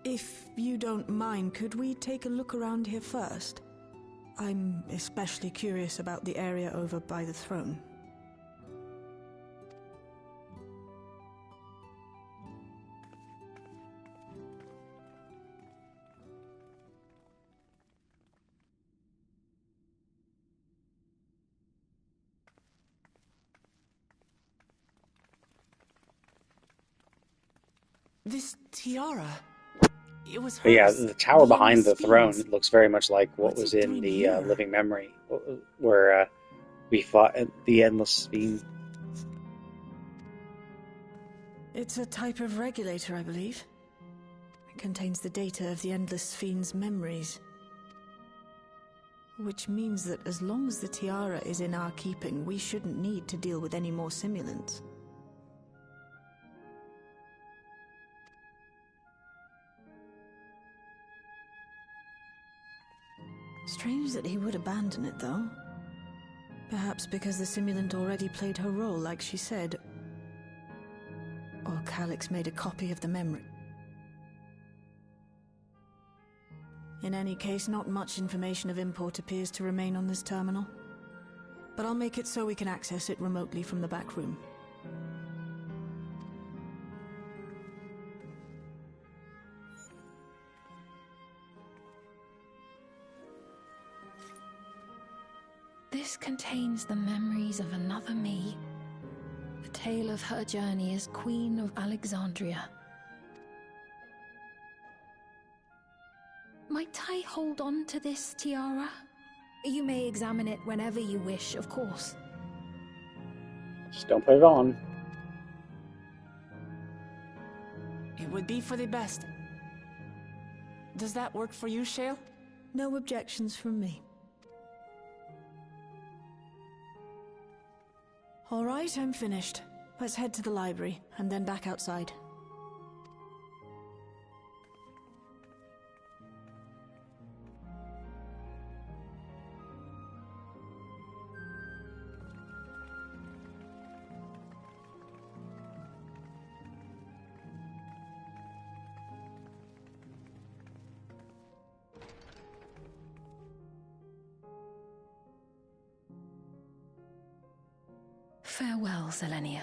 Speaker 6: If you don't mind, could we take a look around here first? I'm especially curious about the area over by the throne.
Speaker 4: This tiara... It was hers.
Speaker 1: But yeah, the tower behind the
Speaker 4: endless
Speaker 1: throne
Speaker 4: fiends.
Speaker 1: looks very much like what
Speaker 4: What's
Speaker 1: was
Speaker 4: it
Speaker 1: in
Speaker 4: doing
Speaker 1: the
Speaker 4: here?
Speaker 1: living memory, where we fought the endless fiend.
Speaker 6: It's a type of regulator, I believe. It contains the data of the Endless Fiend's memories. Which means that as long as the tiara is in our keeping, we shouldn't need to deal with any more simulants. Strange that he would abandon it, though. Perhaps because the simulant already played her role, like she said. Or Calyx made a copy of the memory. In any case, not much information of import appears to remain on this terminal. But I'll make it so we can access it remotely from the back room.
Speaker 2: This contains the memories of another me. The tale of her journey as Queen of Alexandria. Might I hold on to this tiara? You may examine it whenever you wish, of course.
Speaker 1: Just don't put it on.
Speaker 4: It would be for the best. Does that work for you, Shale?
Speaker 6: No objections from me. All right, I'm finished. Let's head to the library, and then back outside.
Speaker 2: Farewell, Selenia.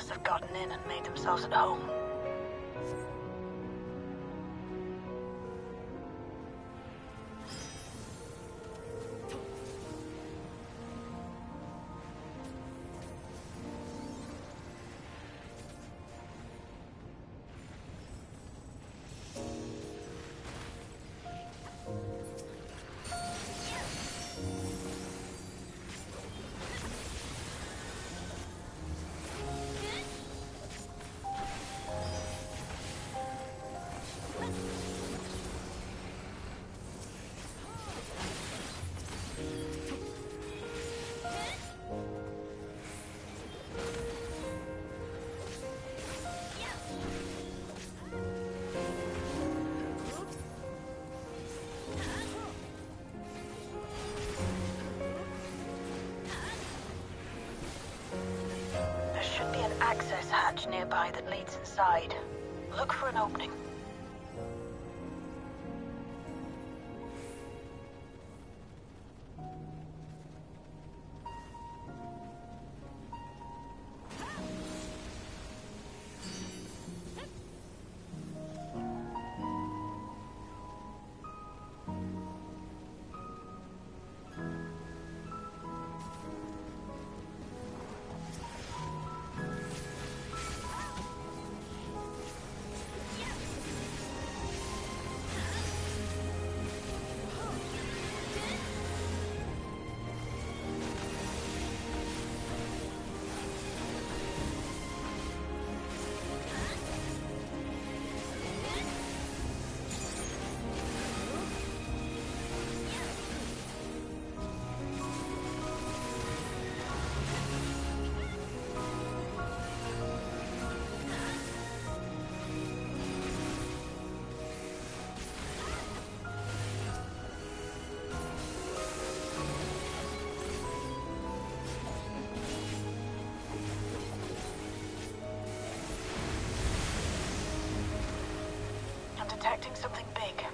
Speaker 8: must have gotten in and made themselves at home. Access hatch nearby that leads inside. Look for an opening. Detecting something big.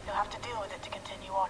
Speaker 8: You'll have to deal with it to continue on.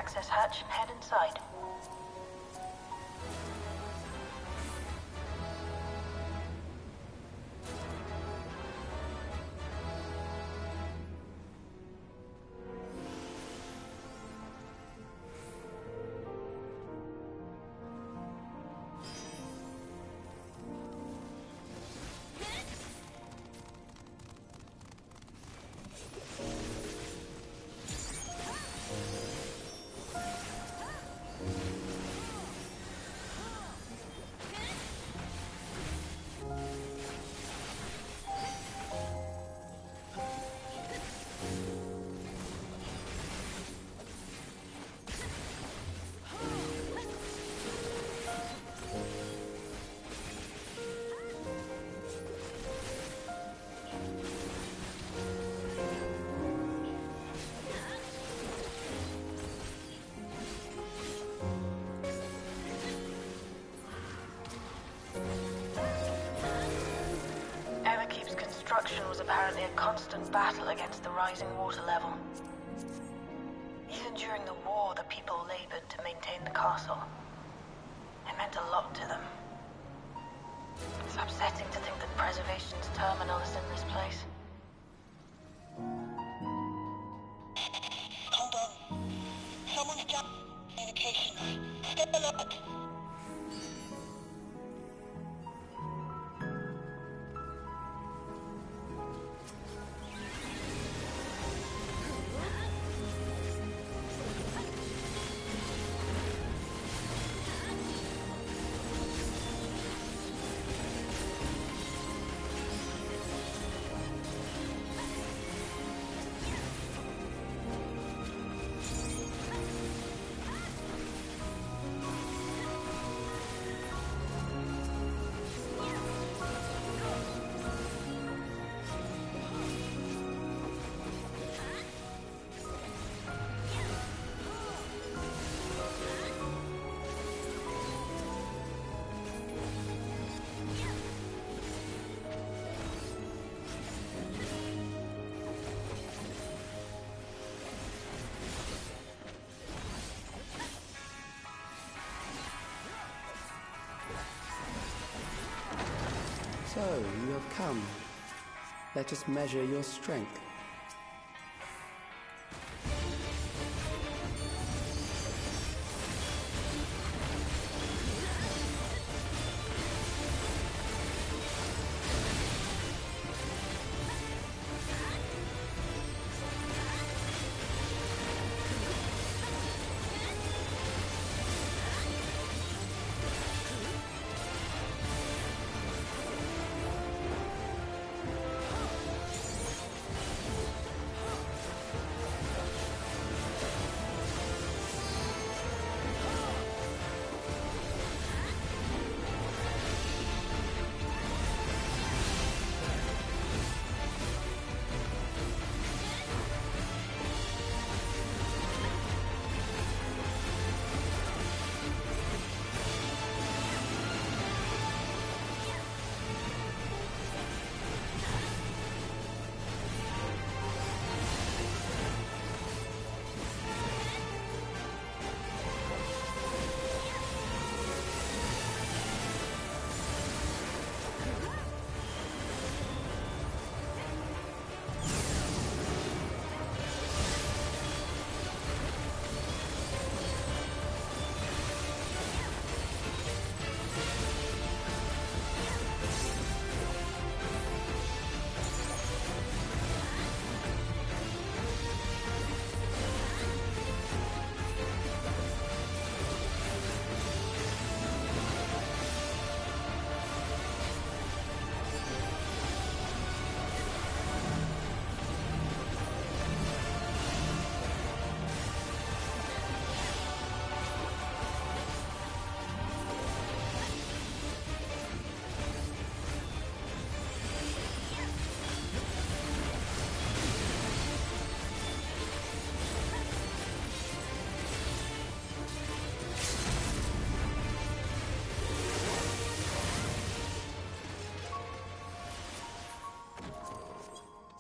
Speaker 8: access hatch and head inside. construction was apparently a constant battle against the rising water level. Even during the war, the people labored to maintain the castle. It meant a lot to them. It's upsetting to think that preservation's terminal is in this place.
Speaker 9: Hold on. Someone's got communications. Stay alert.
Speaker 3: So, you have come. Let us measure your strength.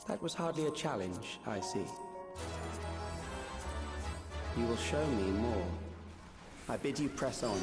Speaker 3: That was hardly a challenge, I see. You will show me more. I bid you press on.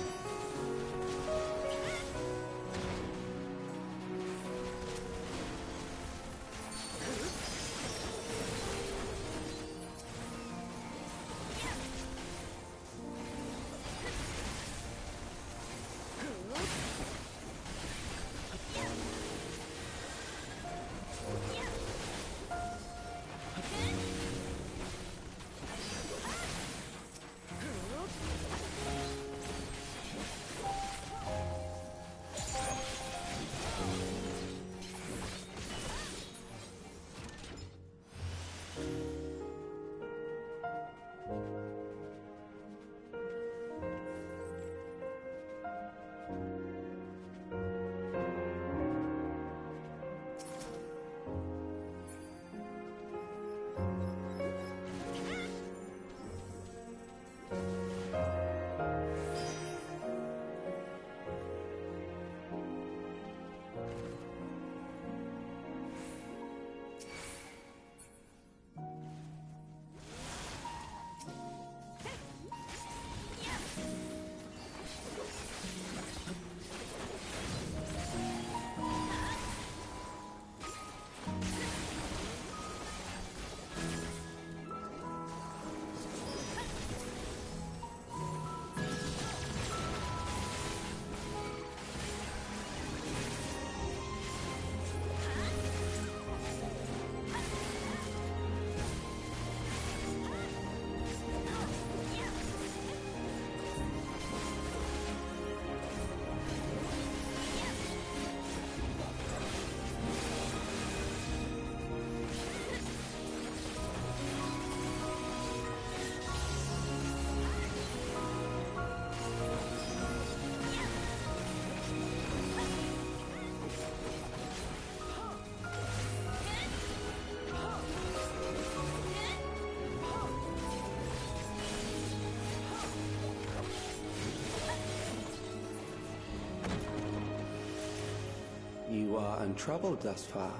Speaker 3: are untroubled thus far,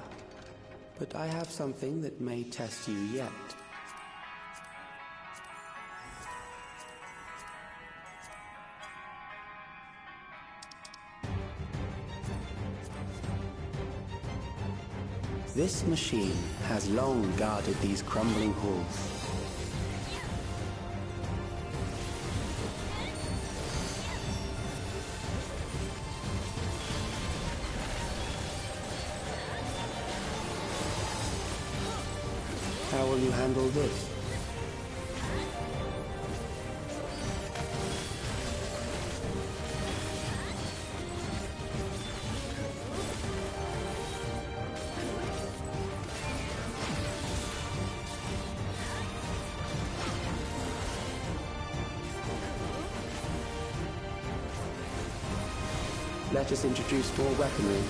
Speaker 3: but I have something that may test you yet. This machine has long guarded these crumbling halls. How will you handle this? Let us introduce more weaponry.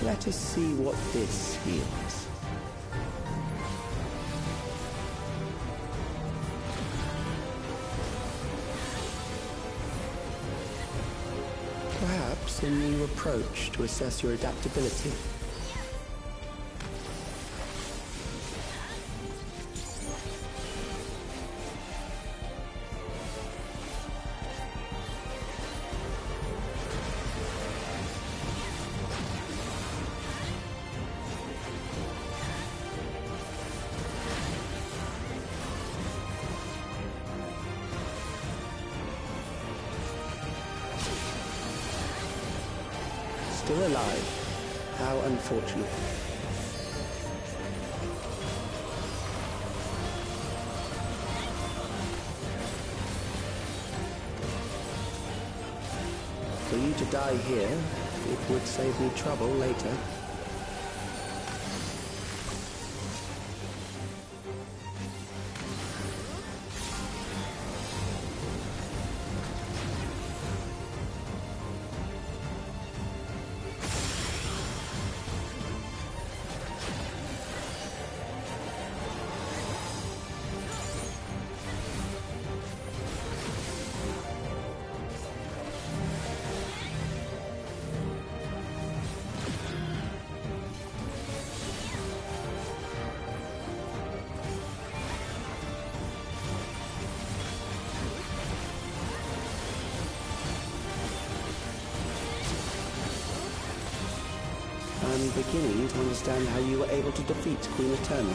Speaker 3: Let us see what this heals. Perhaps a new approach to assess your adaptability. Still alive. How unfortunate. For you to die here, it would save me trouble later. I'm beginning to understand how you were able to defeat Queen Eternal.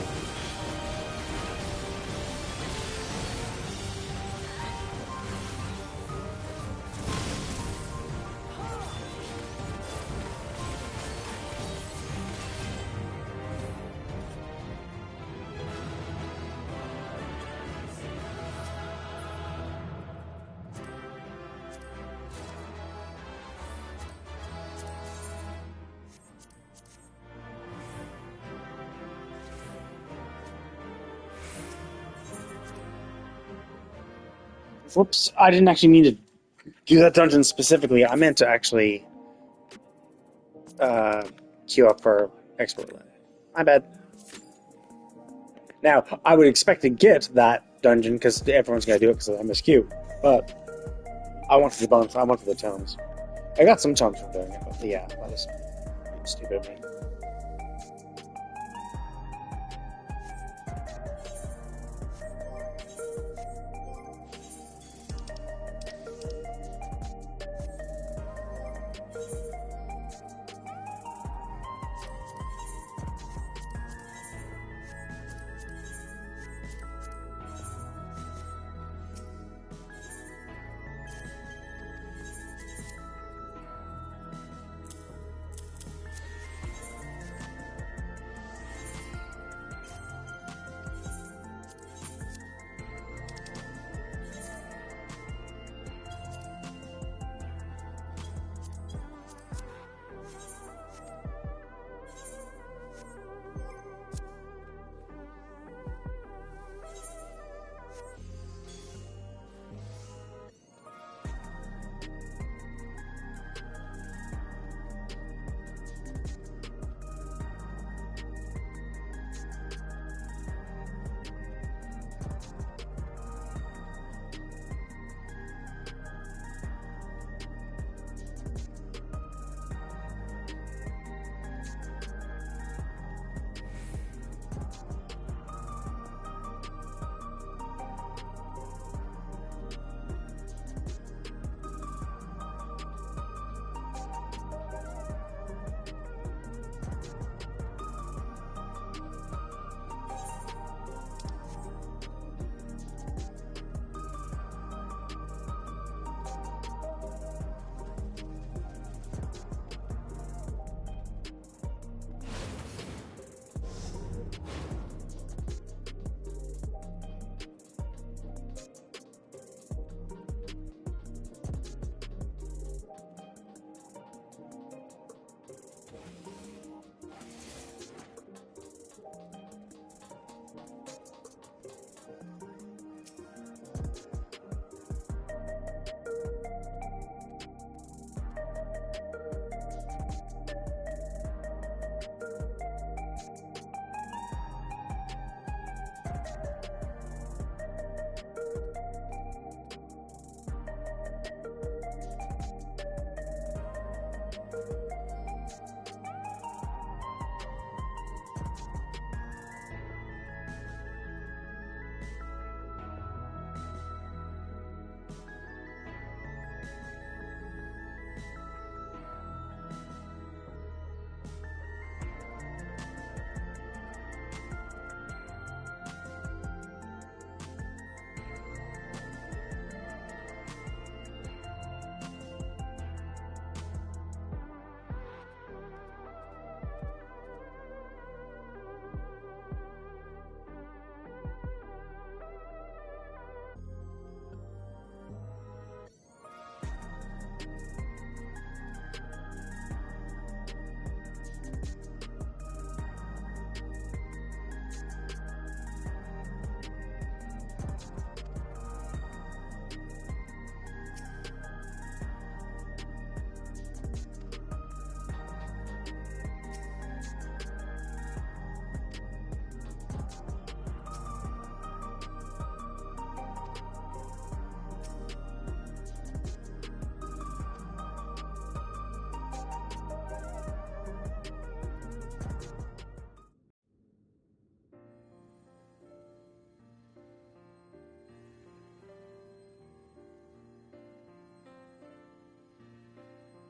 Speaker 1: Whoops, I didn't actually mean to do that dungeon specifically. I meant to actually queue up for expert level. My bad. Now, I would expect to get that dungeon because everyone's going to do it because of MSQ, but I wanted the bonus. I wanted the tomes. I got some tomes from doing it, but yeah, that was stupid of me.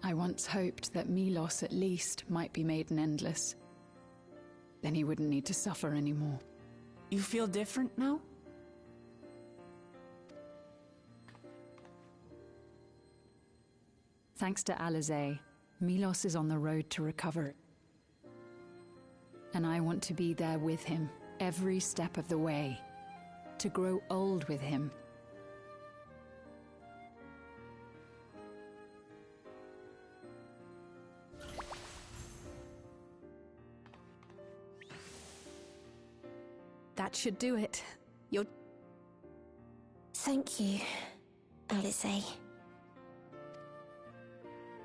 Speaker 11: I once hoped that Milos at least might be made an endless. Then he wouldn't need to suffer anymore.
Speaker 4: You feel different now?
Speaker 11: Thanks to Alizé, Milos is on the road to recover. And I want to be there with him, every step of the way. To grow old with him.
Speaker 6: That should do it. You're...
Speaker 7: Thank you, Alizé.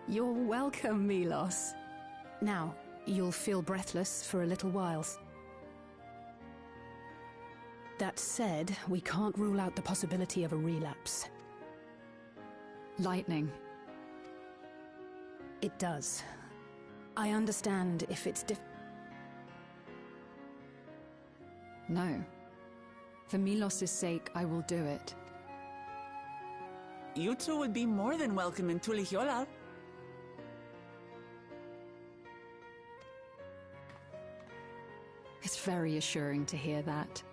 Speaker 6: You're welcome, Milos. Now, you'll feel breathless for a little while. That said, we can't rule out the possibility of a relapse.
Speaker 11: Lightning.
Speaker 6: It does. I understand if it's
Speaker 11: No. For Milos' sake, I will do it.
Speaker 4: You two would be more than welcome in Tulijola.
Speaker 11: It's very assuring to hear that.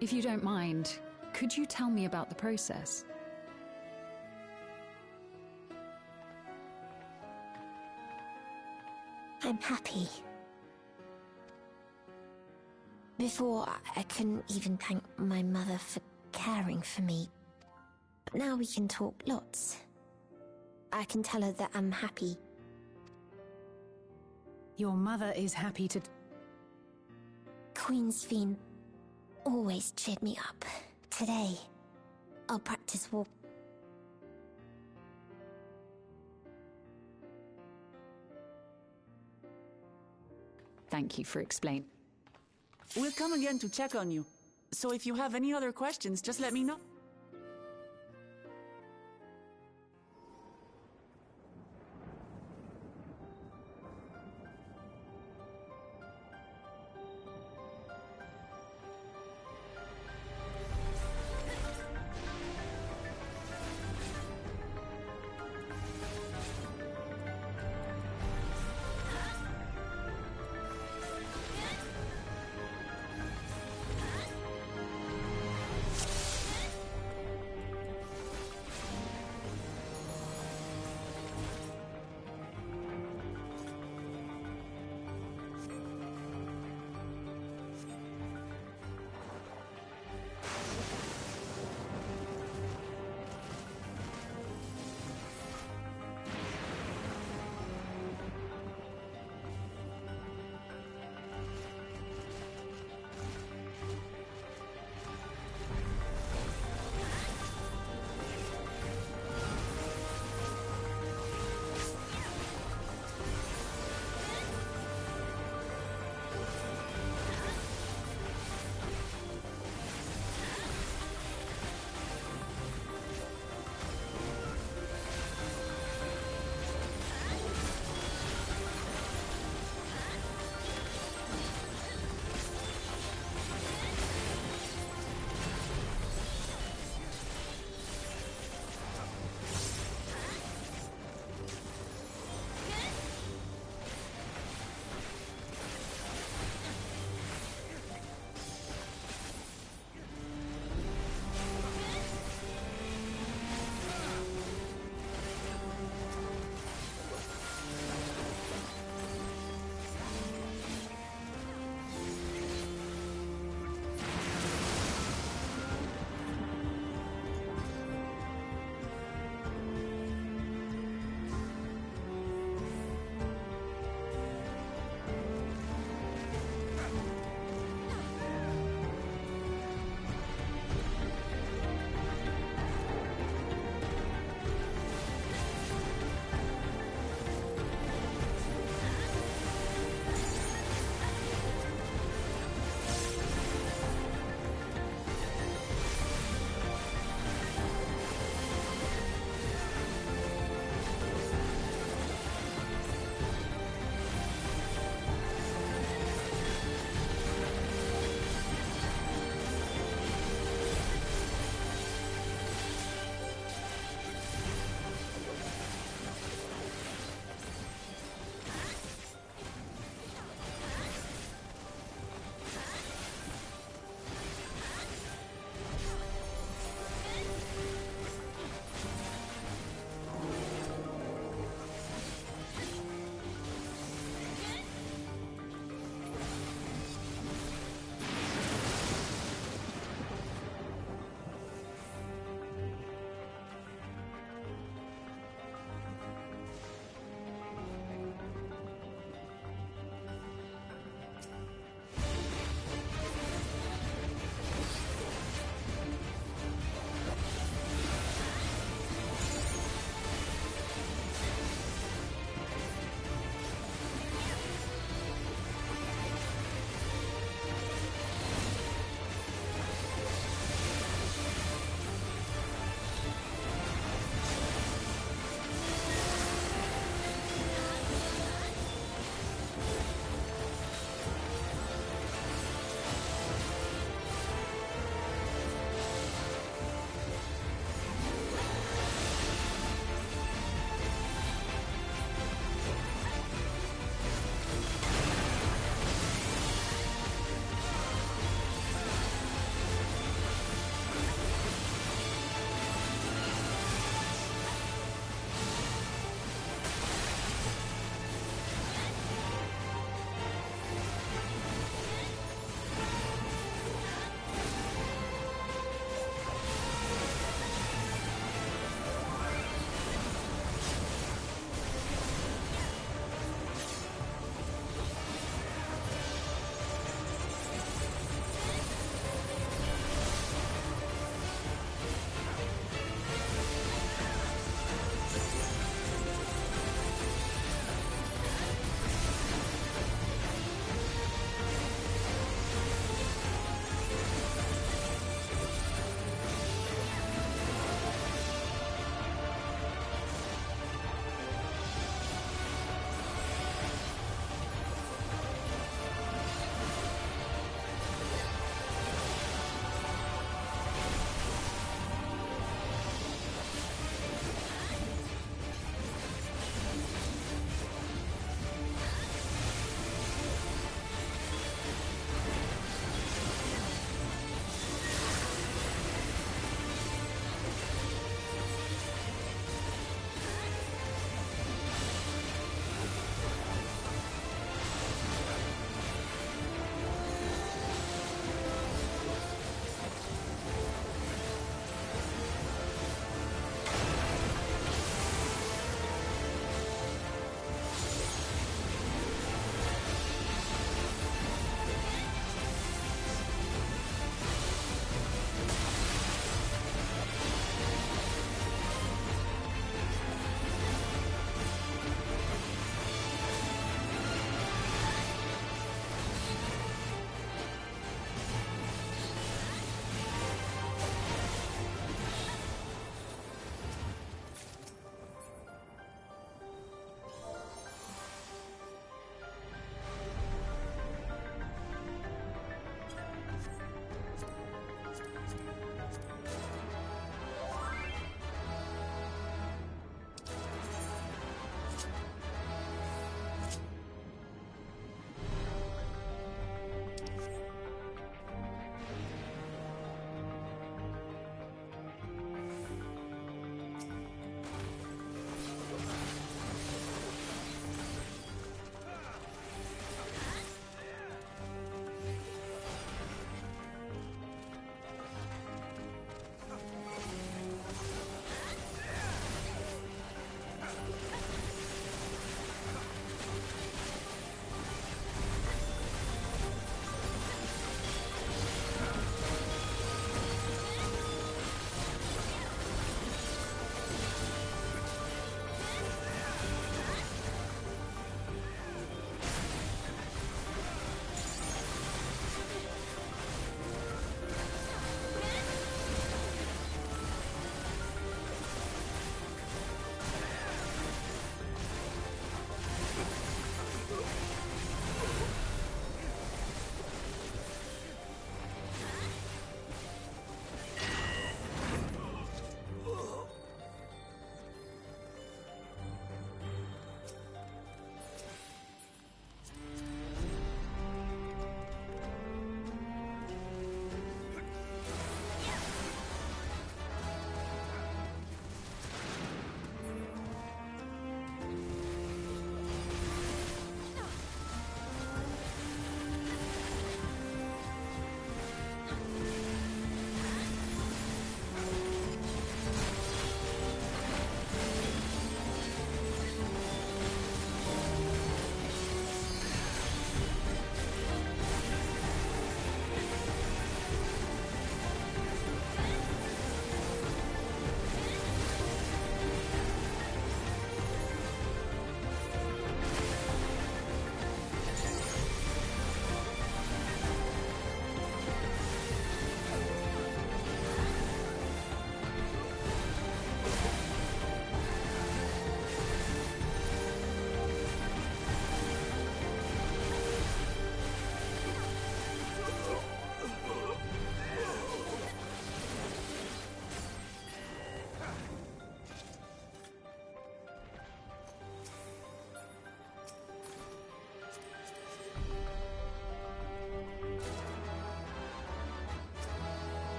Speaker 11: If you don't mind, could you tell me about the process?
Speaker 7: I'm happy. Before, I couldn't even thank my mother for caring for me. But now we can talk lots. I can tell her that I'm happy.
Speaker 6: Your mother is happy to...
Speaker 7: Queen's Fiend always cheered me up. Today, I'll practice walk.
Speaker 11: Thank you for explaining.
Speaker 4: We'll come again to check on you. So if you have any other questions, just let me know.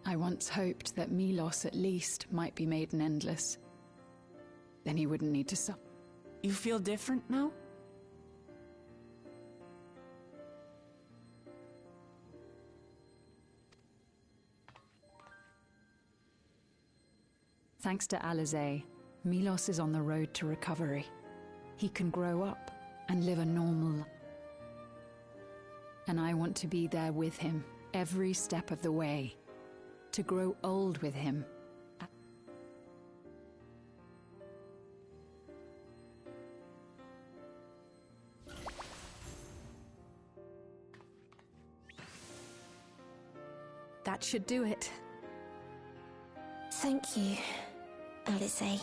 Speaker 11: I once hoped that Milos at least might be made an endless. Then he wouldn't need to suffer.
Speaker 4: You feel different now?
Speaker 11: Thanks to Alizé, Milos is on the road to recovery. He can grow up and live a normal life. And I want to be there with him every step of the way. To grow old with him.
Speaker 6: That should do it.
Speaker 7: Thank you, Alizé.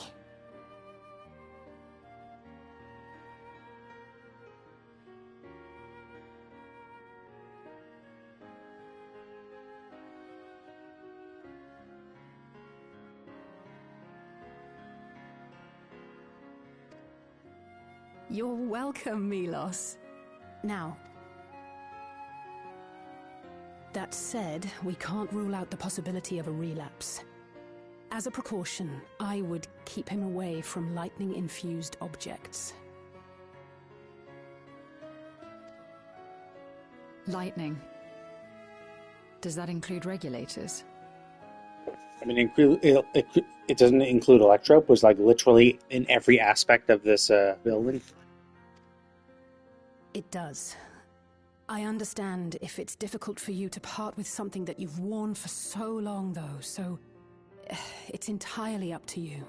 Speaker 6: You're welcome, Milos. Now, that said, we can't rule out the possibility of a relapse. As a precaution, I would keep him away from lightning-infused objects.
Speaker 11: Lightning. Does that include regulators?
Speaker 1: I mean, it doesn't include Electro, was like literally in every aspect of this building.
Speaker 6: It does. I understand if it's difficult for you to part with something that you've worn for so long, though, so it's entirely up to you.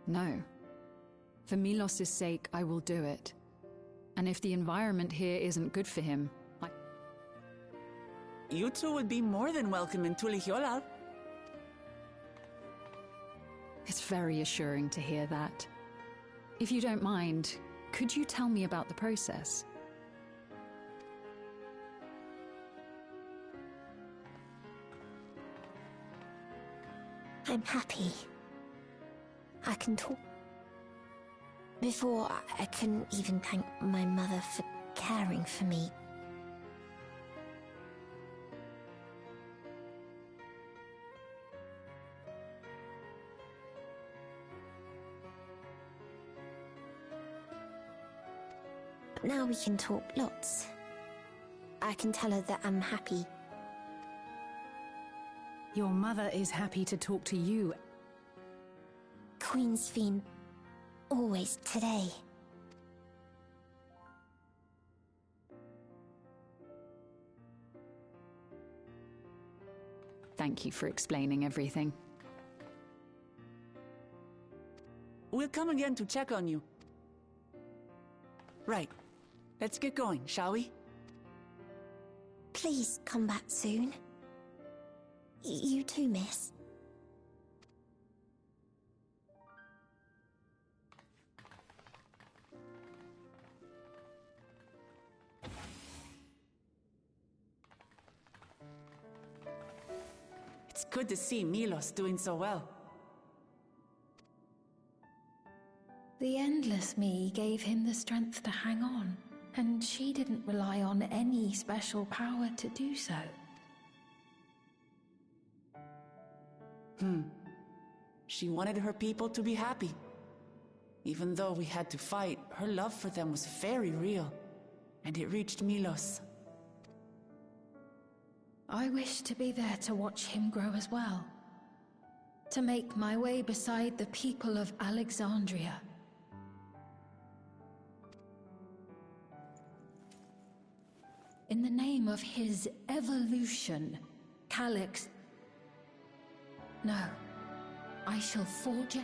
Speaker 11: No. For Milos' sake, I will do it. And if the environment here isn't good for him,
Speaker 4: You two would be more than welcome in Tulihyolal.
Speaker 11: It's very assuring to hear that. If you don't mind, could you tell me about the process?
Speaker 7: I'm happy. I can talk. Before, I couldn't even thank my mother for caring for me. But now we can talk lots. I can tell her that I'm happy.
Speaker 6: Your mother is happy to talk to you.
Speaker 7: Queen's Fiend, always today.
Speaker 11: Thank you for explaining everything.
Speaker 4: We'll come again to check on you. Right. Let's get going, shall we?
Speaker 7: Please come back soon. You too, miss.
Speaker 4: It's good to see Milos doing so well.
Speaker 2: The Endless Me gave him the strength to hang on, and she didn't rely on any special power to do so.
Speaker 4: She wanted her people to be happy. Even though we had to fight, her love for them was very real, and it reached Milos.
Speaker 2: I wish to be there to watch him grow as well. To make my way beside the people of Alexandria. In the name of his evolution, Calyx... No, I shall forge it.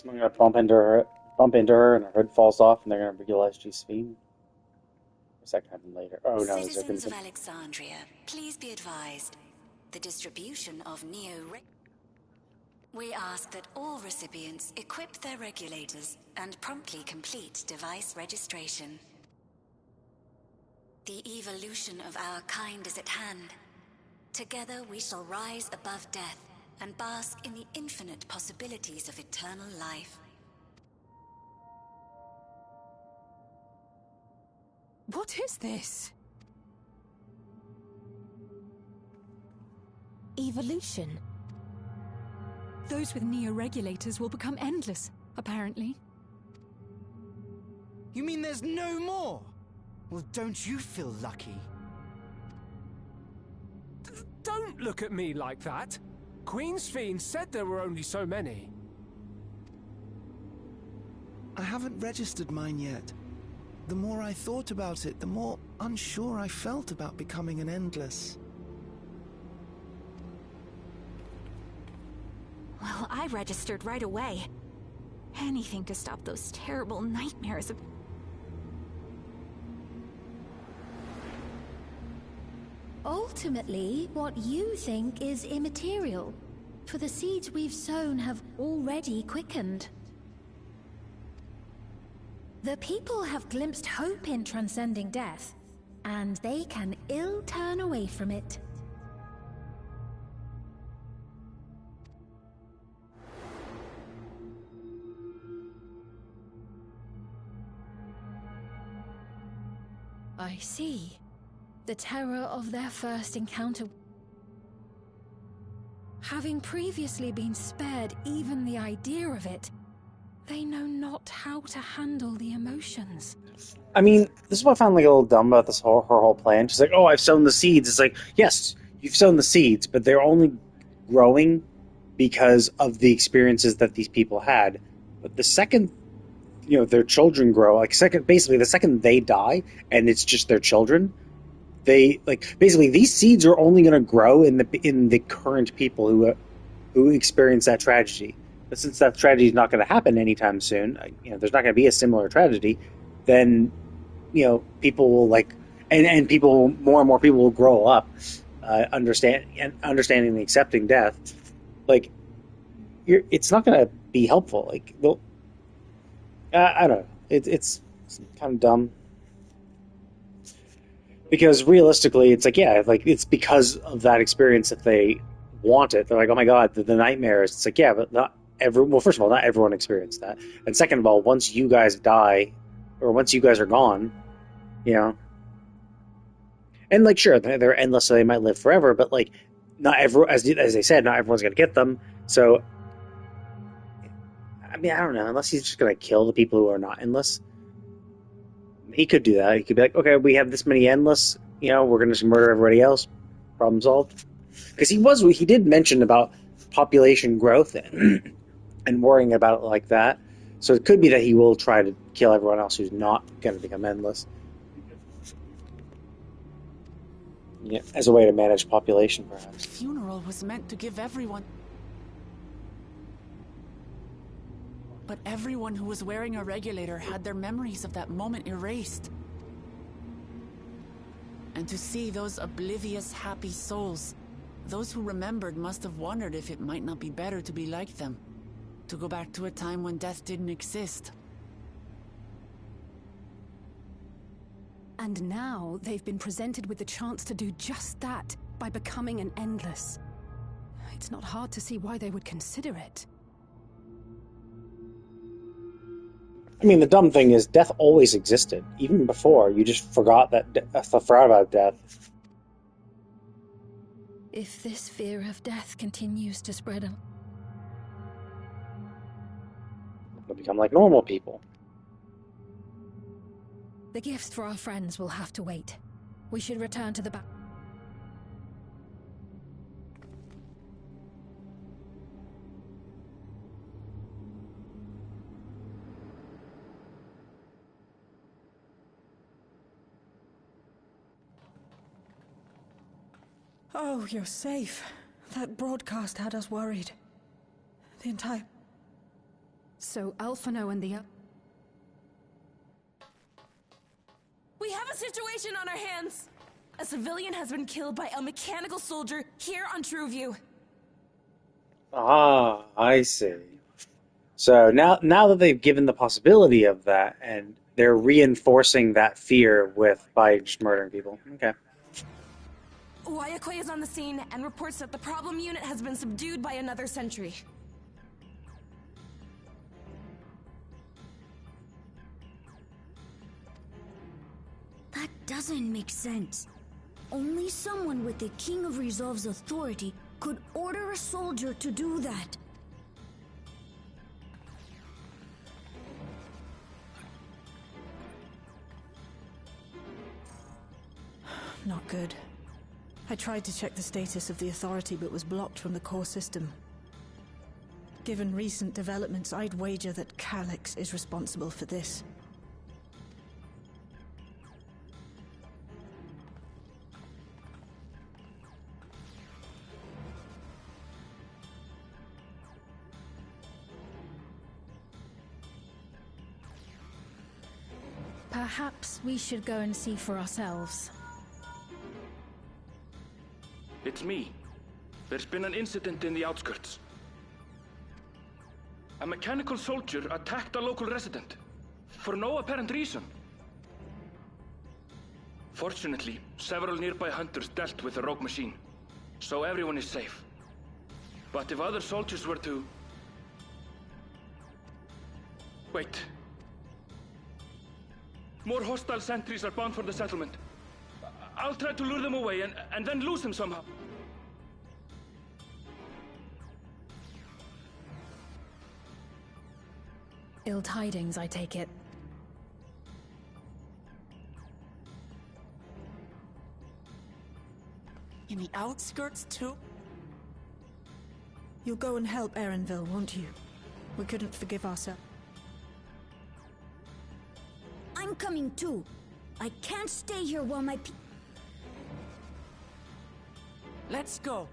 Speaker 1: Someone gonna bump into her, and her hood falls off, and they're gonna realize she's Fiend. What's that gonna happen later? Oh no, is there gonna
Speaker 12: Citizens
Speaker 1: be...
Speaker 12: of Alexandria, please be advised. The distribution of We ask that all recipients equip their regulators and promptly complete device registration. The evolution of our kind is at hand. Together we shall rise above death and bask in the infinite possibilities of eternal life.
Speaker 13: What is this?
Speaker 11: Evolution. Those with neo-regulators will become endless, apparently.
Speaker 14: You mean there's no more? Well, don't you feel lucky?
Speaker 15: Don't look at me like that. Queen's Fiend said there were only so many.
Speaker 14: I haven't registered mine yet. The more I thought about it, the more unsure I felt about becoming an Endless.
Speaker 16: Well, I registered right away. Anything to stop those terrible nightmares of...
Speaker 2: Ultimately, what you think is immaterial, for the seeds we've sown have already quickened. The people have glimpsed hope in transcending death, and they can ill turn away from it. I see. The terror of their first encounter. Having previously been spared even the idea of it, they know not how to handle the emotions.
Speaker 1: I mean, this is what I found like a little dumb about this her whole plan. She's like, "Oh, I've sown the seeds." It's like, yes, you've sown the seeds, but they're only growing because of the experiences that these people had. But the second, their children grow, basically the second they die, and it's just their children, basically these seeds are only going to grow in the current people who experience that tragedy. But since that tragedy is not going to happen anytime soon, there's not going to be a similar tragedy, then, people will and people, more and more people will grow up, understanding and accepting death. It's not going to be helpful. I don't know. It's kind of dumb. Because realistically, it's it's because of that experience that they want it. They're like, oh my god, the nightmares. It's like, yeah, but first of all, not everyone experienced that. And second of all, once you guys die, or once you guys are gone, and sure, they're endless, so they might live forever, but not everyone, as they said, not everyone's going to get them. So, I mean, I don't know, unless he's just going to kill the people who are not endless. He could do that. He could be like, okay, we have this many endless, we're going to just murder everybody else. Problem solved. Because he did mention about population growth and worrying about it like that. So it could be that he will try to kill everyone else who's not going to become endless. Yeah, as a way to manage population, perhaps.
Speaker 4: The funeral was meant to give everyone... But everyone who was wearing a regulator had their memories of that moment erased. And to see those oblivious, happy souls, those who remembered must have wondered if it might not be better to be like them. To go back to a time when death didn't exist.
Speaker 13: And now they've been presented with the chance to do just that by becoming an Endless. It's not hard to see why they would consider it.
Speaker 1: I mean, the dumb thing is, death always existed, even before. You just forgot about death.
Speaker 2: If this fear of death continues to spread,
Speaker 1: They'll become like normal people.
Speaker 2: the gifts for our friends will have to wait. We should return to the back.
Speaker 6: Oh, you're safe. That broadcast had us worried. The entire...
Speaker 13: So Alphino and the...
Speaker 17: We have a situation on our hands! A civilian has been killed by a mechanical soldier here on Trueview.
Speaker 1: Ah, I see. So now that they've given the possibility of that, and they're reinforcing that fear by just murdering people. Okay.
Speaker 17: Wayakwe is on the scene and reports that the problem unit has been subdued by another sentry.
Speaker 18: That doesn't make sense. Only someone with the King of Resolve's authority could order a soldier to do that.
Speaker 6: Not good. I tried to check the status of the authority but was blocked from the core system. Given recent developments, I'd wager that Calyx is responsible for this.
Speaker 2: Perhaps we should go and see for ourselves.
Speaker 19: It's me. There's been an incident in the outskirts. A mechanical soldier attacked a local resident, for no apparent reason. Fortunately, several nearby hunters dealt with the rogue machine, so everyone is safe. But if other soldiers were to... Wait. More hostile sentries are bound for the settlement. I'll try to lure them away and then lose them somehow.
Speaker 13: Ill tidings, I take it.
Speaker 17: In the outskirts, too?
Speaker 6: You'll go and help Erenville, won't you? We couldn't forgive ourselves.
Speaker 18: I'm coming too. I can't stay here while my
Speaker 17: Let's go.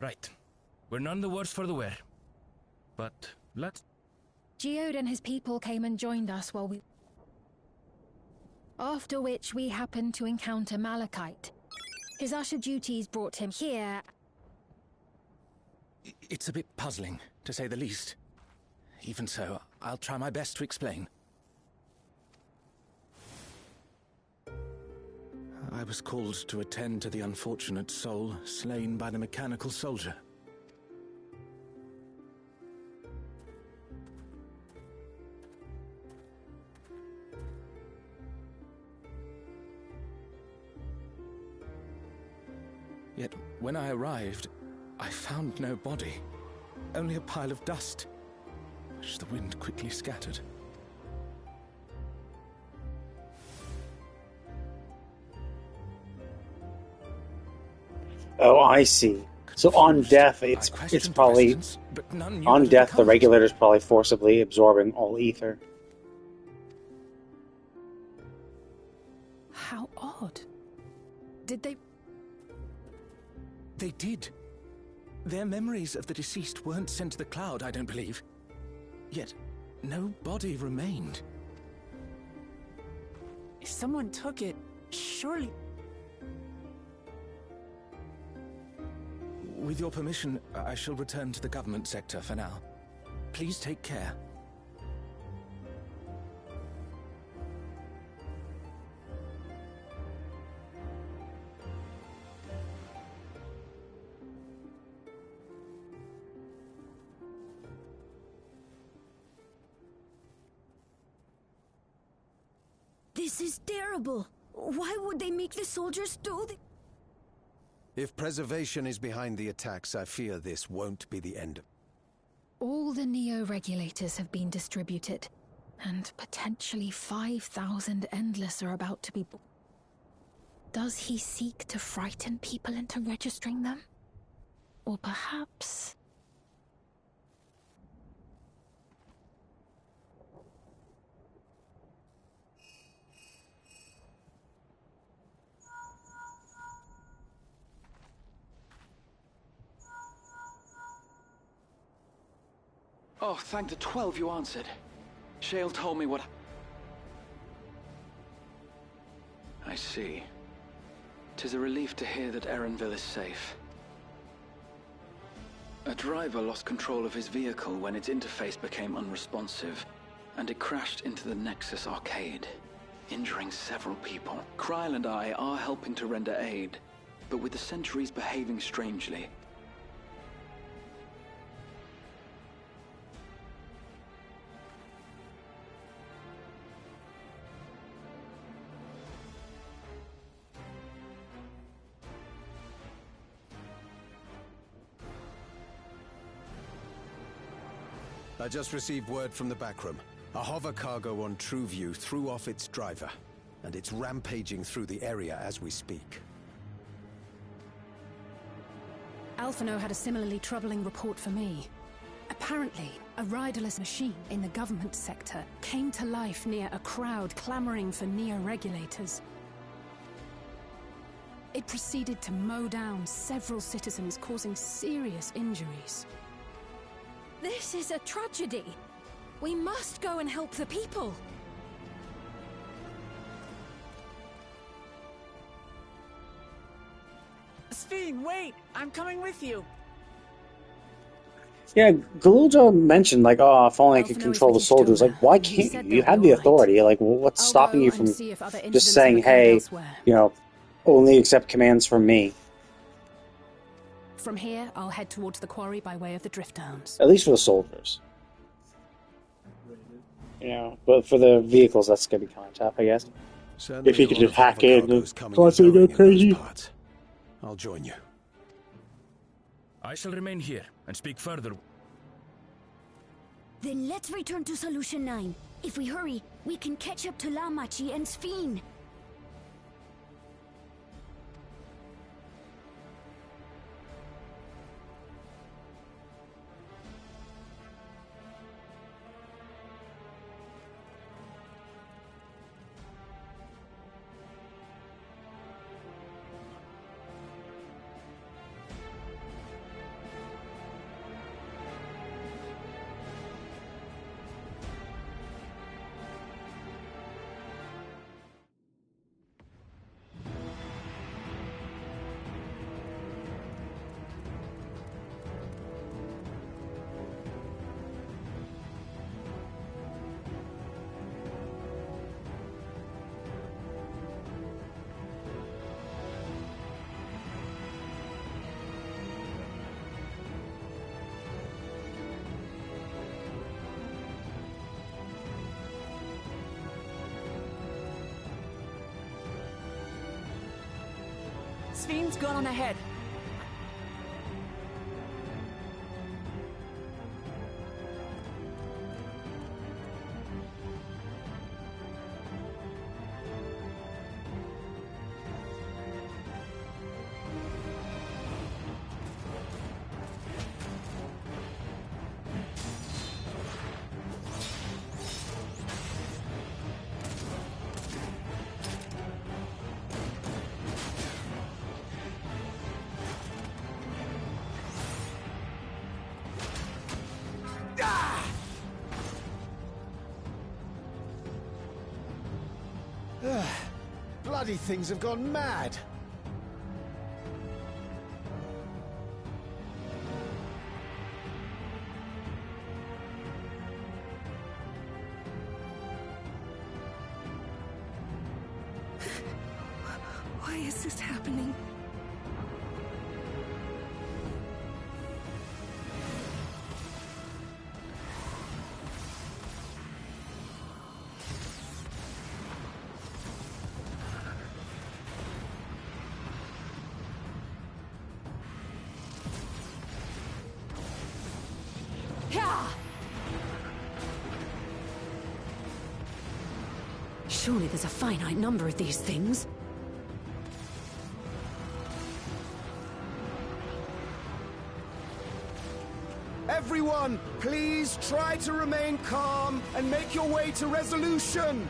Speaker 20: Right. We're none the worse for the wear. But let's...
Speaker 2: Geode and his people came and joined us while we... After which we happened to encounter Malachite. His usher duties brought him here.
Speaker 5: It's a bit puzzling, to say the least. Even so, I'll try my best to explain. I was called to attend to the unfortunate soul slain by the mechanical soldier. Yet, when I arrived, I found no body. Only a pile of dust, which the wind quickly scattered.
Speaker 1: Oh, I see. So on death, it's probably on death. The regulator's probably forcibly absorbing all ether.
Speaker 13: How odd. Did they...
Speaker 5: They did. Their memories of the deceased weren't sent to the cloud, I don't believe. Yet, no body remained.
Speaker 4: If someone took it, surely...
Speaker 5: With your permission, I shall return to the government sector for now. Please take care.
Speaker 18: This is terrible. Why would they make the soldiers do this?
Speaker 21: If preservation is behind the attacks, I fear this won't be the end.
Speaker 2: All the Neo-regulators have been distributed, and potentially 5,000 Endless are about to be... Does he seek to frighten people into registering them? Or perhaps...
Speaker 22: Oh, thank the 12 you answered. Shale told me what... I see. 'Tis a relief to hear that Erenville is safe. A driver lost control of his vehicle when its interface became unresponsive, and it crashed into the Nexus arcade, injuring several people. Kryl and I are helping to render aid, but with the sentries behaving strangely,
Speaker 21: I just received word from the backroom. A hover cargo on TrueView threw off its driver, and it's rampaging through the area as we speak.
Speaker 13: Alphino had a similarly troubling report for me. Apparently, a riderless machine in the government sector came to life near a crowd clamoring for Neo-regulators. It proceeded to mow down several citizens, causing serious injuries.
Speaker 2: This is a tragedy. We must go and help the people.
Speaker 4: Sphene, wait! I'm coming with you!
Speaker 1: Yeah, Galuljo mentioned, like, oh, if only I could control the soldiers. Like, why can't you? You have the authority. Like, what's stopping you from just saying, hey, you know, only accept commands from me?
Speaker 13: From here, I'll head towards the quarry by way of the Drift Downs.
Speaker 1: At least for the soldiers. You know, but for the vehicles, that's gonna be kind of tough, I guess.
Speaker 21: Certainly
Speaker 1: if you could just hack in and
Speaker 21: constantly go crazy. I'll join you.
Speaker 20: I shall remain here and speak further.
Speaker 18: Then let's return to Solution 9. If we hurry, we can catch up to Lamachi and Sphene.
Speaker 4: Sphyn's gone on ahead.
Speaker 14: Bloody things have gone mad!
Speaker 17: Why is this happening? Surely there's a finite number of these things.
Speaker 14: Everyone, please try to remain calm and make your way to resolution!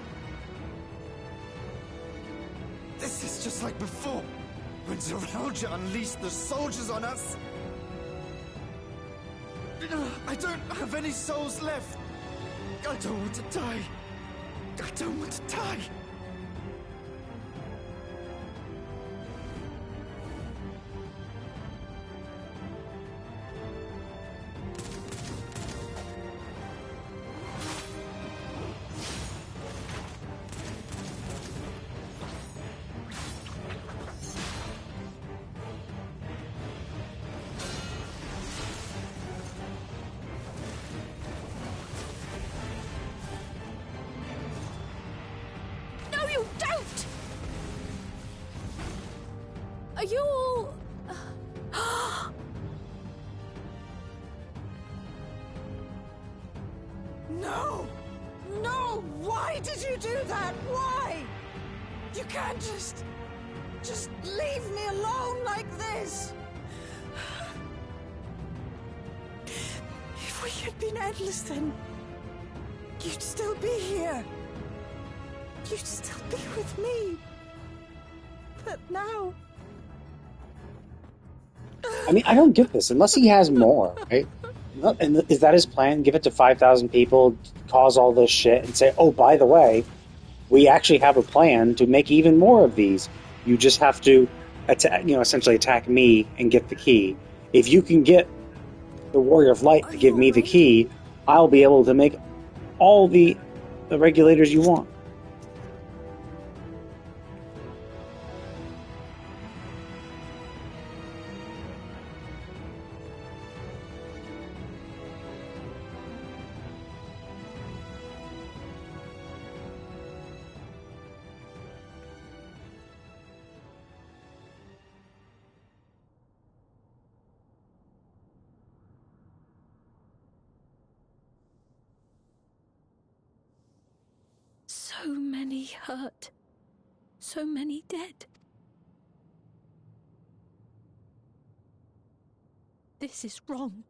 Speaker 14: This is just like before, when Zeralja unleashed the soldiers on us. I don't have any souls left. I don't want to die. I don't want to die.
Speaker 17: Are you all...
Speaker 8: No! No! Why did you do that? Why? You can't just leave me alone like this! If we had been endless then, you'd still be here. You'd still be with me. But now...
Speaker 1: I mean, I don't get this. Unless he has more, right? And is that his plan? Give it to 5,000 people, cause all this shit, and say, oh, by the way, we actually have a plan to make even more of these. You just have to attack, essentially attack me and get the key. If you can get the Warrior of Light to give me the key, I'll be able to make all the regulators you want.
Speaker 2: So many hurt. So many dead. This is wrong.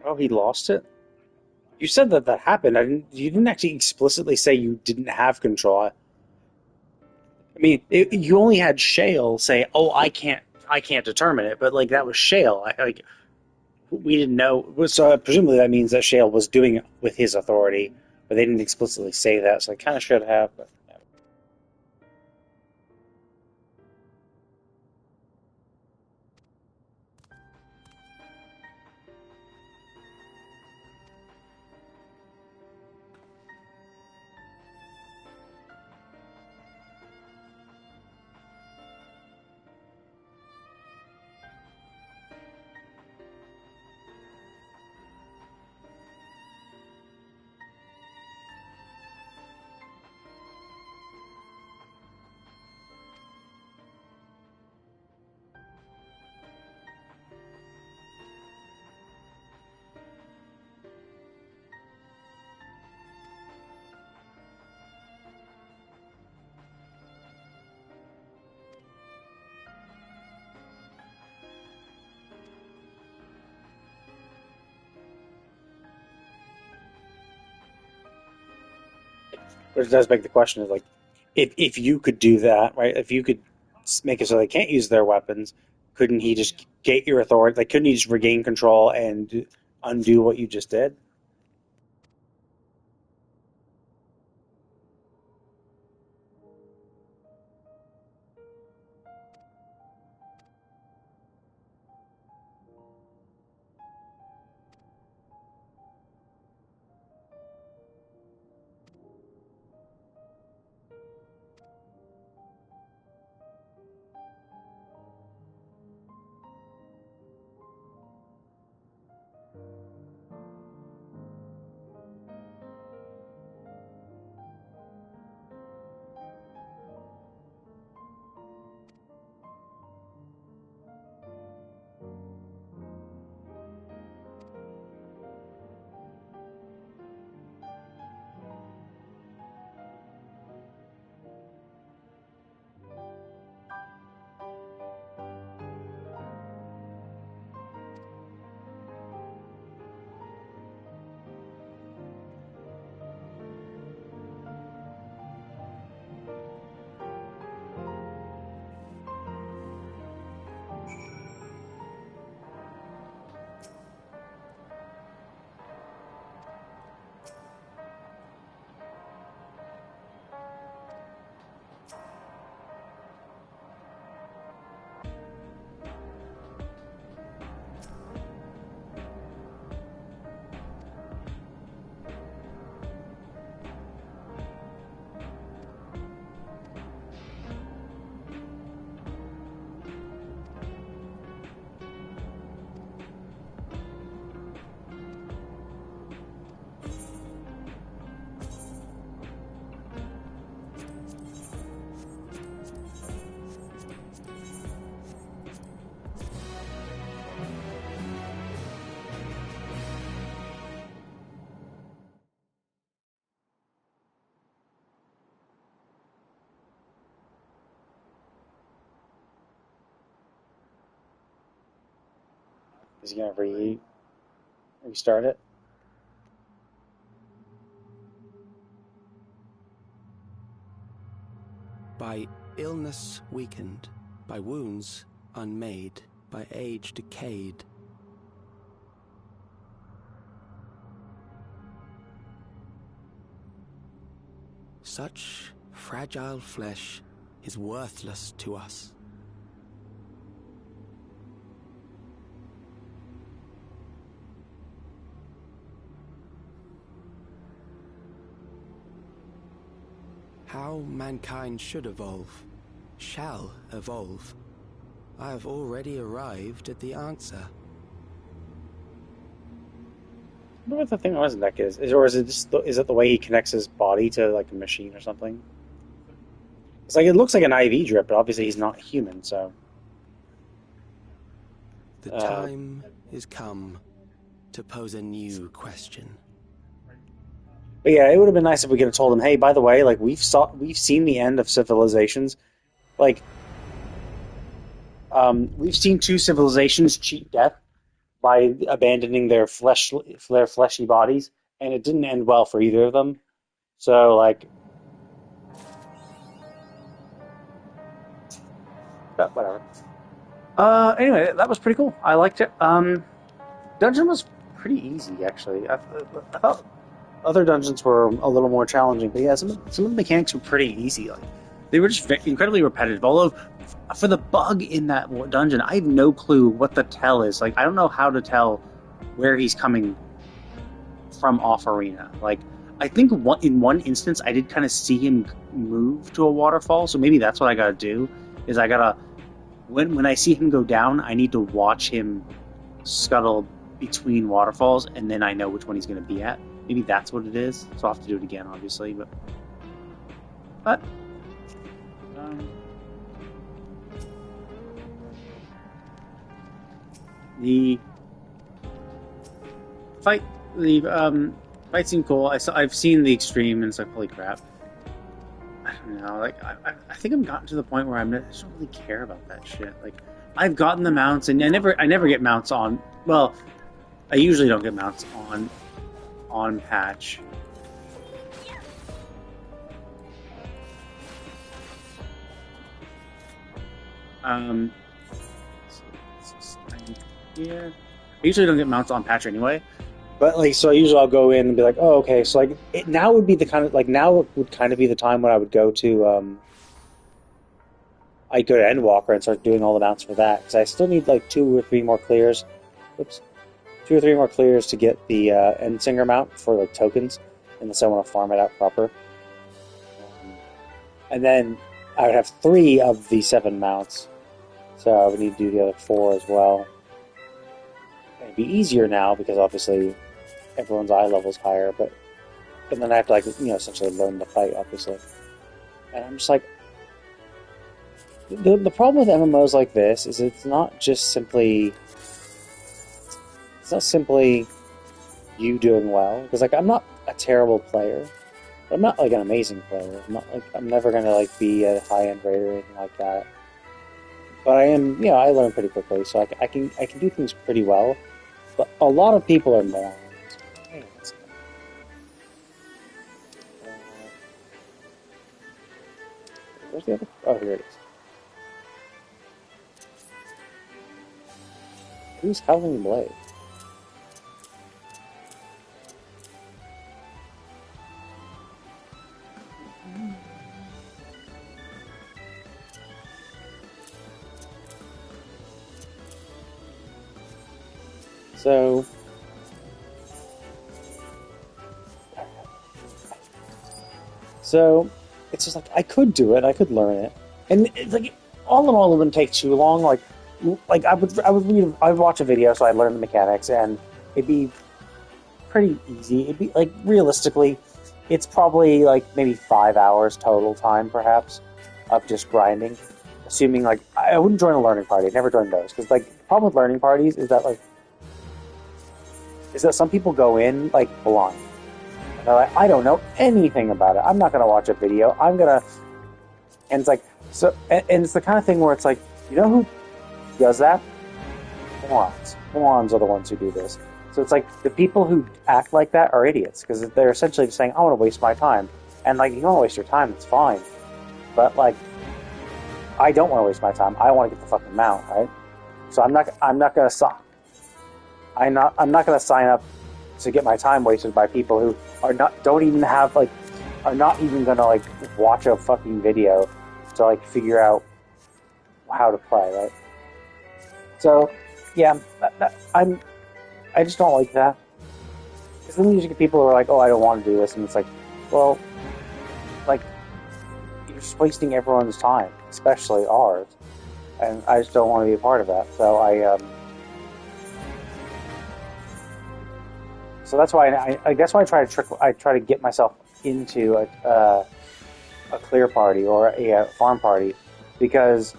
Speaker 1: Oh, he lost it? You said that that happened. You didn't actually explicitly say you didn't have control. I mean, you only had Shale say, "Oh, I can't determine it," but like that was Shale. Like we didn't know. So presumably that means that Shale was doing it with his authority, but they didn't explicitly say that. So I kind of should have. But, yeah. Which does beg the question: is like, if you could do that, right? If you could make it so they can't use their weapons, couldn't he just get your authority? Like, couldn't he just regain control and undo what you just did? Is he gonna restart it?
Speaker 3: By illness weakened, by wounds unmade, by age decayed. Such fragile flesh is worthless to us. How mankind should evolve, shall evolve. I have already arrived at the answer.
Speaker 1: I wonder what the thing on his neck or is it just is it the way he connects his body to like a machine or something? It's like it looks like an IV drip, but obviously he's not human, so.
Speaker 3: The time is come to pose a new question.
Speaker 1: But yeah, it would have been nice if we could have told him, hey, by the way, like we've seen the end of civilizations. Like we've seen two civilizations cheat death by abandoning their fleshy bodies, and it didn't end well for either of them. So like, but whatever. Anyway, that was pretty cool. I liked it. Dungeon was pretty easy actually. I thought other dungeons were a little more challenging, but yeah, some of the mechanics were pretty easy. Like they were just incredibly repetitive. Although for the bug in that dungeon, I have no clue what the tell is. Like I don't know how to tell where he's coming from off arena. Like I think in one instance I did kind of see him move to a waterfall, so maybe that's what I gotta do. Is I gotta when I see him go down, I need to watch him scuttle between waterfalls, and then I know which one he's gonna be at. Maybe that's what it is. So I'll have to do it again, obviously. But the fight seemed cool. I've seen the extreme, and it's like, holy crap. I don't know. Like I think I've gotten to the point where I just don't really care about that shit. Like I've gotten the mounts, and I never get mounts on. Well, I usually don't get mounts on patch. Yeah. I usually don't get mounts on patch anyway, but like, so usually I'll go in and be like, oh, okay. So like, now would be the kind of like now would kind of be the time when I would go to I'd go to Endwalker and start doing all the mounts for that, because I still need like 2 or 3 more clears. Oops. 2 or 3 more clears to get the Endsinger mount for like tokens, unless I want to farm it out proper. And then I would have 3 of the 7 mounts, so I would need to do the other 4 as well. It'd be easier now because obviously everyone's eye level's higher, but then I have to like essentially learn the fight, obviously. And I'm just like, the problem with MMOs like this is it's not simply you doing well, because like I'm not a terrible player. I'm not like an amazing player. I'm never gonna like be a high-end raider or anything like that. But I am, I learn pretty quickly, so I can do things pretty well. But a lot of people are morons. Where's the other? Oh, here it is. Who's Howling Blade? So it's just like I could do it, I could learn it, and it's like all in all, it wouldn't take too long. Like I would watch a video, so I'd learn the mechanics, and it'd be pretty easy. It'd be like realistically, it's probably like maybe 5 hours total time, perhaps, of just grinding. Assuming like I wouldn't join a learning party. I'd never join those, because like the problem with learning parties is that some people go in like blind. And they're like, I don't know anything about it. I'm not gonna watch a video. And it's like so, and it's the kind of thing where it's like, you know who does that? Morons. Morons are the ones who do this. So it's like the people who act like that are idiots, because they're essentially just saying, I want to waste my time. And like, you want to waste your time, it's fine. But like, I don't want to waste my time. I want to get the fucking mount, right? So I'm not gonna sign up to get my time wasted by people who are not even gonna like watch a fucking video to like figure out how to play, right? So yeah, I just don't like that, because then you just get people who are like, oh, I don't want to do this, and it's like, well, like, you're just wasting everyone's time, especially ours, and I just don't want to be a part of that. So that's why I guess why I try to get myself into a clear party or a farm party, because,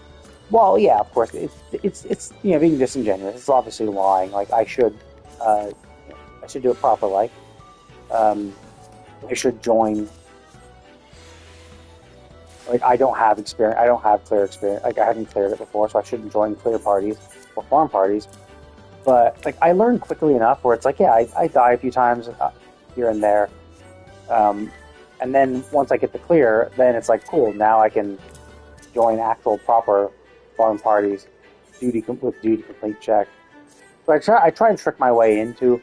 Speaker 1: well, yeah, of course it's being disingenuous. It's obviously lying. Like I should do it proper. Like I should join. Like I don't have experience. I don't have clear experience. Like I haven't cleared it before, so I shouldn't join clear parties or farm parties. But like I learned quickly enough where it's like, yeah, I die a few times here and there, and then once I get the clear, then it's like cool. Now I can join actual proper farm parties, with duty complete check. So I try and trick my way into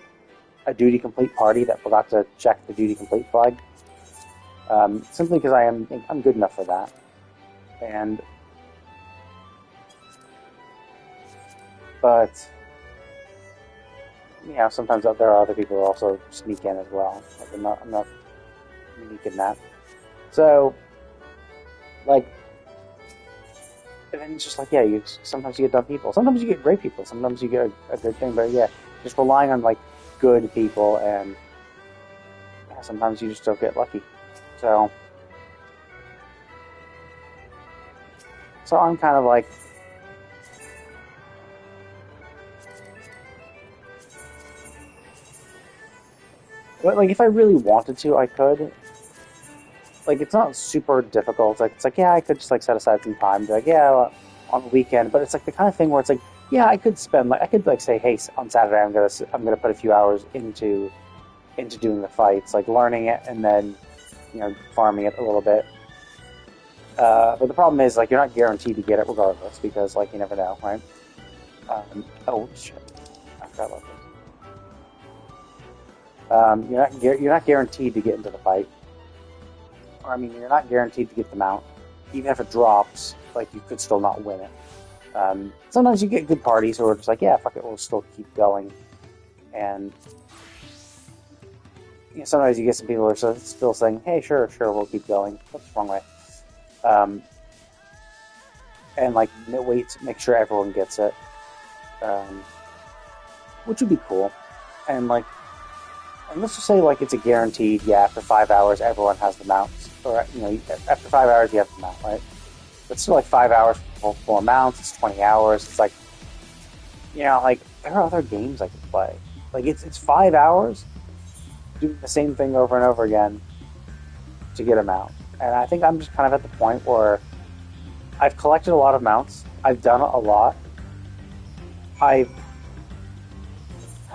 Speaker 1: a duty complete party that forgot to check the duty complete flag, simply because I'm good enough for that, but sometimes there are other people who also sneak in as well. Like I'm not unique in that. So, like, and then it's just like, yeah, sometimes you get dumb people, sometimes you get great people, sometimes you get a good thing, but yeah, just relying on like good people, and yeah, sometimes you just don't get lucky. So I'm kind of like, but like if I really wanted to, I could. Like it's not super difficult. Like it's like, yeah, I could just like set aside some time, be like, yeah, on the weekend. But it's like the kind of thing where it's like, yeah, I could say, hey, on Saturday I'm gonna put a few hours into doing the fights, like learning it, and then farming it a little bit. But the problem is like you're not guaranteed to get it regardless, because like you never know, right? Oh shit, I forgot about this. You're not guaranteed to get into the fight. Or, I mean, you're not guaranteed to get the mount. Even if it drops, like, you could still not win it. Sometimes you get good parties who are just like, yeah, fuck it, we'll still keep going. And sometimes you get some people who are still saying, hey, sure, we'll keep going. That's the wrong way. And, like, wait to make sure everyone gets it. Which would be cool. And, like, and let's just say, like, it's a guaranteed, yeah, after 5 hours, everyone has the mounts. Or, after 5 hours, you have the mount, right? But still, like, 5 hours for 4 mounts, it's 20 hours. It's like, like, there are other games I could play. Like, it's 5 hours doing the same thing over and over again to get a mount. And I think I'm just kind of at the point where I've collected a lot of mounts. I've done a lot. I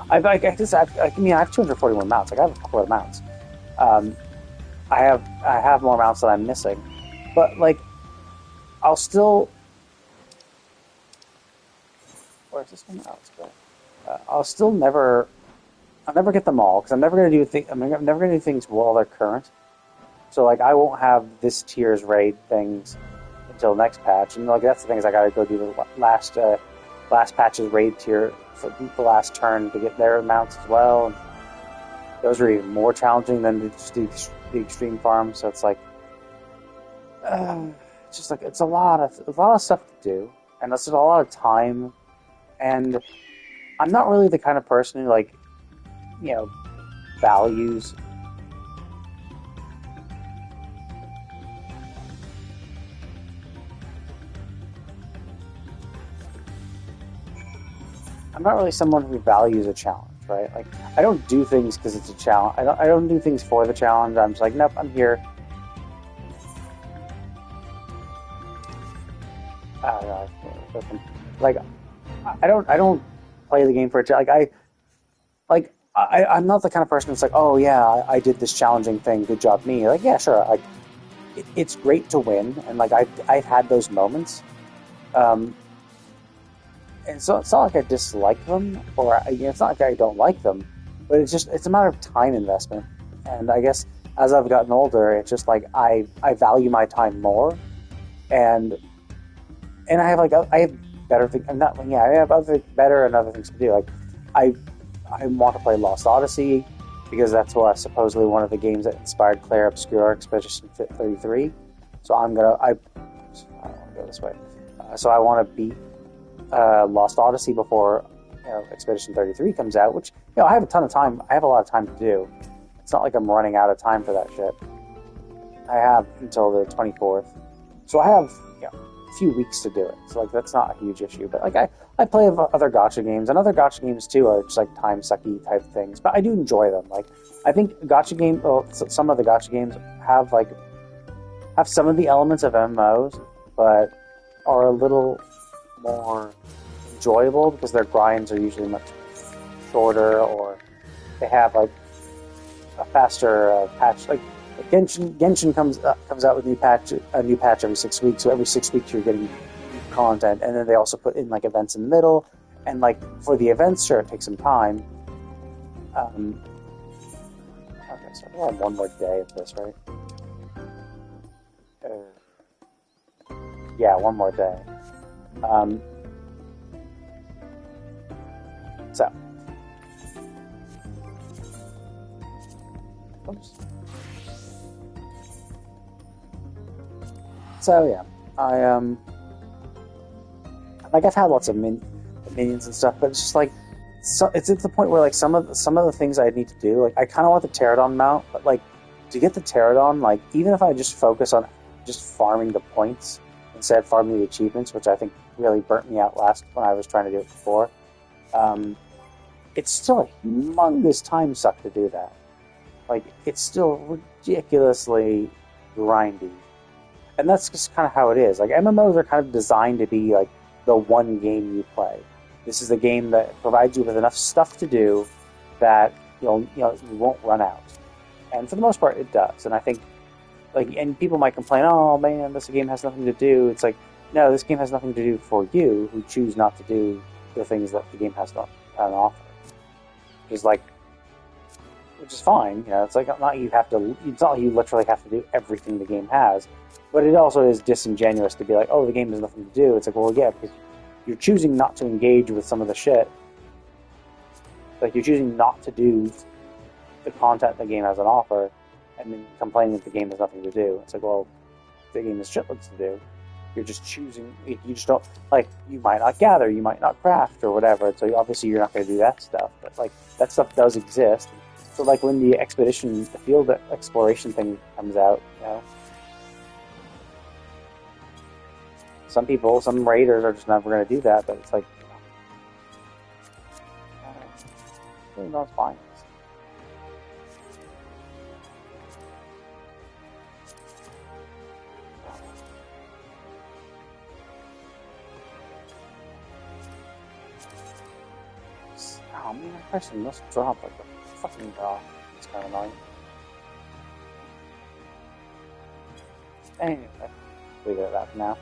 Speaker 1: have 241 mounts. Like, I have a couple of mounts. I have more mounts that I'm missing, but like, I'll still. Where's this one? Oh, it's good. I'll never get them all because I'm never gonna do I'm never gonna do things while they're current. So like, I won't have this tier's raid things until next patch, and like that's the thing is I gotta go do the last patch's raid tier for the last turn to get their mounts as well. And those are even more challenging than just the extreme farm. So it's like, it's just like it's a lot of stuff to do, and that's just a lot of time. And I'm not really the kind of person who like, values. I'm not really someone who values a challenge, right? Like, I don't do things because it's a challenge. I don't do things for the challenge. I'm just like, nope, I'm here. Like, I don't play the game for a challenge. I'm not the kind of person that's like, oh yeah, I did this challenging thing. Good job, me. Like, yeah, sure. Like, it's great to win, and like I've had those moments. And so it's not like I dislike them, or it's not like I don't like them, but it's a matter of time investment. And I guess as I've gotten older, it's just like I value my time more, and I have better things. I have better and other things to do. Like I want to play Lost Odyssey because that's supposedly one of the games that inspired Claire Obscura Expedition 33. So I don't want to go this way. So I want to beat Lost Odyssey before Expedition 33 comes out, which I have a ton of time. I have a lot of time to do. It's not like I'm running out of time for that shit. I have until the 24th, so I have a few weeks to do it. So like that's not a huge issue. But like I play other gacha games, and other gacha games too are just like time sucky type things. But I do enjoy them. Like I think some of the gacha games have some of the elements of MMOs, but are a little more enjoyable because their grinds are usually much shorter, or they have like a faster patch. Like Genshin comes out with a new patch every 6 weeks. So every 6 weeks you're getting new content, and then they also put in like events in the middle. And like for the events, sure, it takes some time. Okay, so we'll have one more day of this, right? Yeah, one more day. So. Oops. So yeah, I've had lots of minions and stuff, but it's just like, it's at the point where like some of the things I need to do, like I kind of want the Pterodon mount, but like to get the Pterodon, like even if I just focus on just farming the points instead of farming the achievements, which I think really burnt me out last when I was trying to do it before, it's still a humongous time suck to do that. Like, it's still ridiculously grindy. And that's just kind of how it is. Like, MMOs are kind of designed to be, like, the one game you play. This is the game that provides you with enough stuff to do that you won't run out. And for the most part, it does. And I think, like, and people might complain, oh, man, this game has nothing to do. It's like, no, this game has nothing to do for you who choose not to do the things that the game has to offer. It's like, which is fine, it's like it's not like you literally have to do everything the game has, but it also is disingenuous to be like, oh, the game has nothing to do. It's like, well, yeah, because you're choosing not to engage with some of the shit. Like, you're choosing not to do the content the game has on offer, and then complaining that the game has nothing to do. It's like, well, the game has shitloads to do. You're just choosing, you just don't, like, you might not gather, you might not craft, or whatever, so obviously you're not going to do that stuff, but, like, that stuff does exist. So, like, when the the field exploration thing comes out, some raiders are just never going to do that, but it's like, it's fine. Oh man, I'm pressing this drop like a fucking dog. It's kind of annoying. Anyway, leave it at that for now.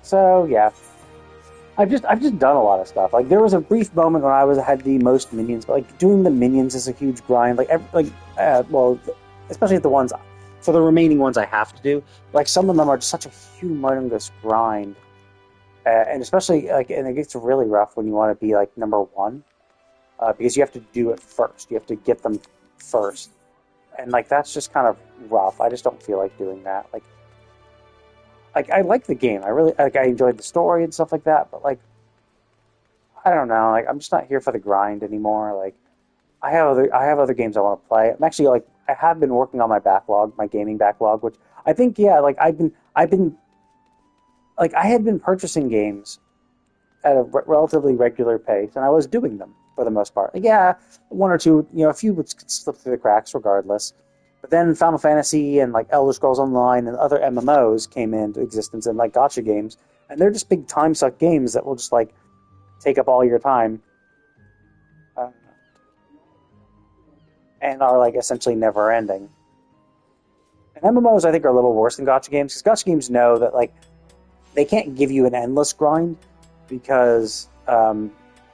Speaker 1: So yeah, I've just done a lot of stuff. Like, there was a brief moment when I had the most minions, but like doing the minions is a huge grind. Well, especially the ones for the remaining ones I have to do. Like, some of them are just such a humongous grind. And especially, like, and it gets really rough when you want to be, like, number one. Because you have to do it first. You have to get them first. And, like, that's just kind of rough. I just don't feel like doing that. Like I like the game. I enjoyed the story and stuff like that. But, like, I don't know. Like, I'm just not here for the grind anymore. Like, I have other games I want to play. I'm actually, like, I have been working on my backlog, my gaming backlog, which I think, yeah, like, I've been like, I had been purchasing games at a relatively regular pace, and I was doing them for the most part. Like, yeah, one or two, a few would slip through the cracks regardless. But then Final Fantasy and, like, Elder Scrolls Online and other MMOs came into existence, and, like, gacha games, and they're just big time suck games that will just, like, take up all your time. And are, like, essentially never ending. And MMOs, I think, are a little worse than gacha games, because gacha games know that, like, they can't give you an endless grind, because then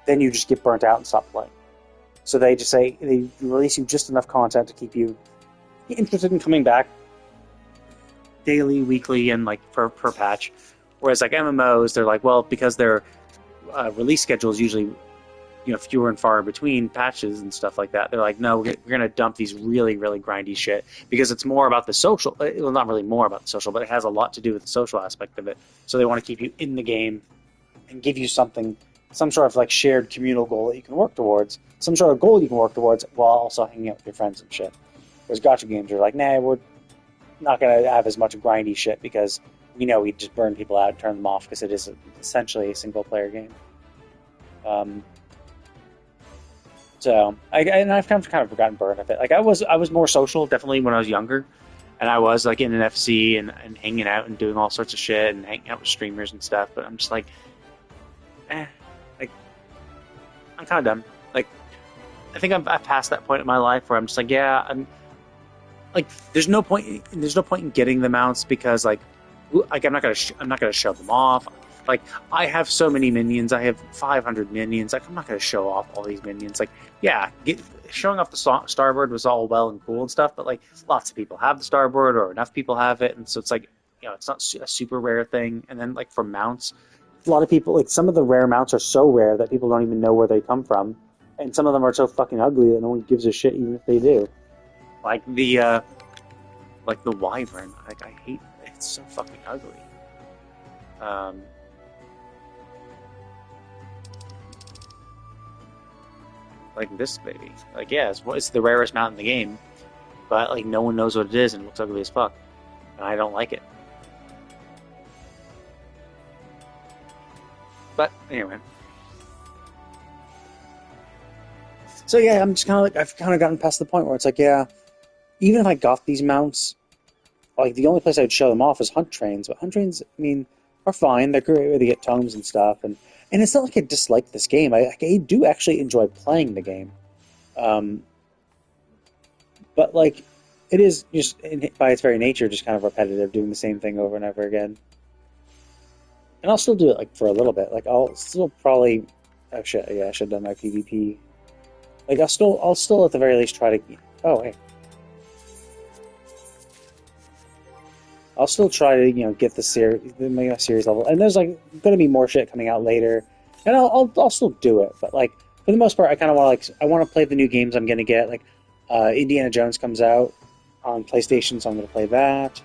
Speaker 1: you just get burnt out and stop playing. So they just say, they release you just enough content to keep you interested in coming back daily, weekly, and, like, per patch. Whereas, like, MMOs, they're like, well, because their release schedule is usually, fewer and far between patches and stuff like that, they're like, no, we're going to dump these really, really grindy shit, because it's more about the social, well, not really more about the social, but it has a lot to do with the social aspect of it. So they want to keep you in the game and give you some sort of, like, shared communal goal that you can work towards, some sort of goal you can work towards while also hanging out with your friends and shit. Whereas gacha games are like, nah, we're not going to have as much grindy shit, because we know we just burn people out and turn them off, because it is essentially a single-player game. So I've kind of gotten burned of it. Like, I was more social, definitely, when I was younger, and I was like in an FC and hanging out and doing all sorts of shit and hanging out with streamers and stuff. But I'm just like, like I'm kind of done. Like I think I've passed that point in my life where I'm just like, yeah, I'm like, there's no point in getting the mounts because like I'm not gonna show them off. Like I have so many minions. I have 500 minions. Like I'm not gonna show off all these minions. Like yeah, showing off the starboard was all well and cool and stuff, but like lots of people have the starboard or enough people have it, and so it's like it's not a super rare thing. And then like for mounts, a lot of people like some of the rare mounts are so rare that people don't even know where they come from, and some of them are so fucking ugly that no one gives a shit even if they do. Like the wyvern. Like I hate it. It's so fucking ugly. Like this baby. Like yeah, it's the rarest mount in the game, but like no one knows what it is and it looks ugly as fuck, and I don't like it. But anyway. So yeah, I'm just kind of like I've kind of gotten past the point where it's like yeah, even if I got these mounts, like the only place I would show them off is hunt trains. But hunt trains, I mean, are fine. They're great way to get tomes and stuff, and it's not like I dislike this game. I do actually enjoy playing the game, but like it is just by its very nature just kind of repetitive, doing the same thing over and over again. And I'll still do it like for a little bit. Like I'll still probably I should have done my PvP. Like I'll still at the very least try to. Oh hey. I'll still try to, get the series level, and there's like going to be more shit coming out later, and I'll still do it. But like for the most part, I kind of want to I want to play the new games I'm going to get. Like Indiana Jones comes out on PlayStation, so I'm going to play that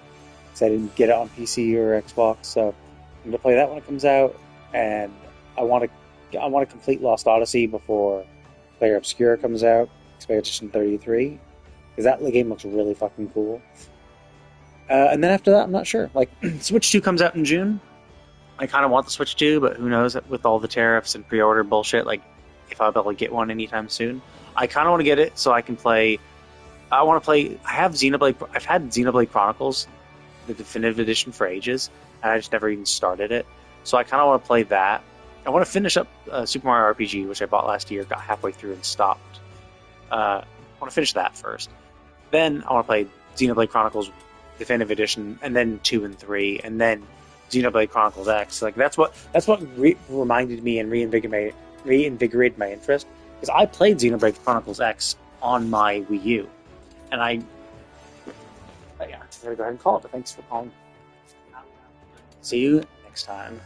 Speaker 1: because I didn't get it on PC or Xbox, so I'm going to play that when it comes out. And I want to complete Lost Odyssey before Player Obscura comes out, Expedition 33, because that game looks really fucking cool. And then after that, I'm not sure. Like, Switch 2 comes out in June. I kind of want the Switch 2, but who knows with all the tariffs and pre-order bullshit, like, if I'll be able to get one anytime soon. I kind of want to get it so I can play... I want to play... I've had Xenoblade Chronicles, the definitive edition, for ages, and I just never even started it. So I kind of want to play that. I want to finish up Super Mario RPG, which I bought last year, got halfway through and stopped. I want to finish that first. Then I want to play Xenoblade Chronicles Definitive Edition, and then 2 and 3, and then Xenoblade Chronicles X. Like that's what reminded me and reinvigorated my interest, because I played Xenoblade Chronicles X on my Wii U, and I'm gonna go ahead and call it. But thanks for calling. See you next time.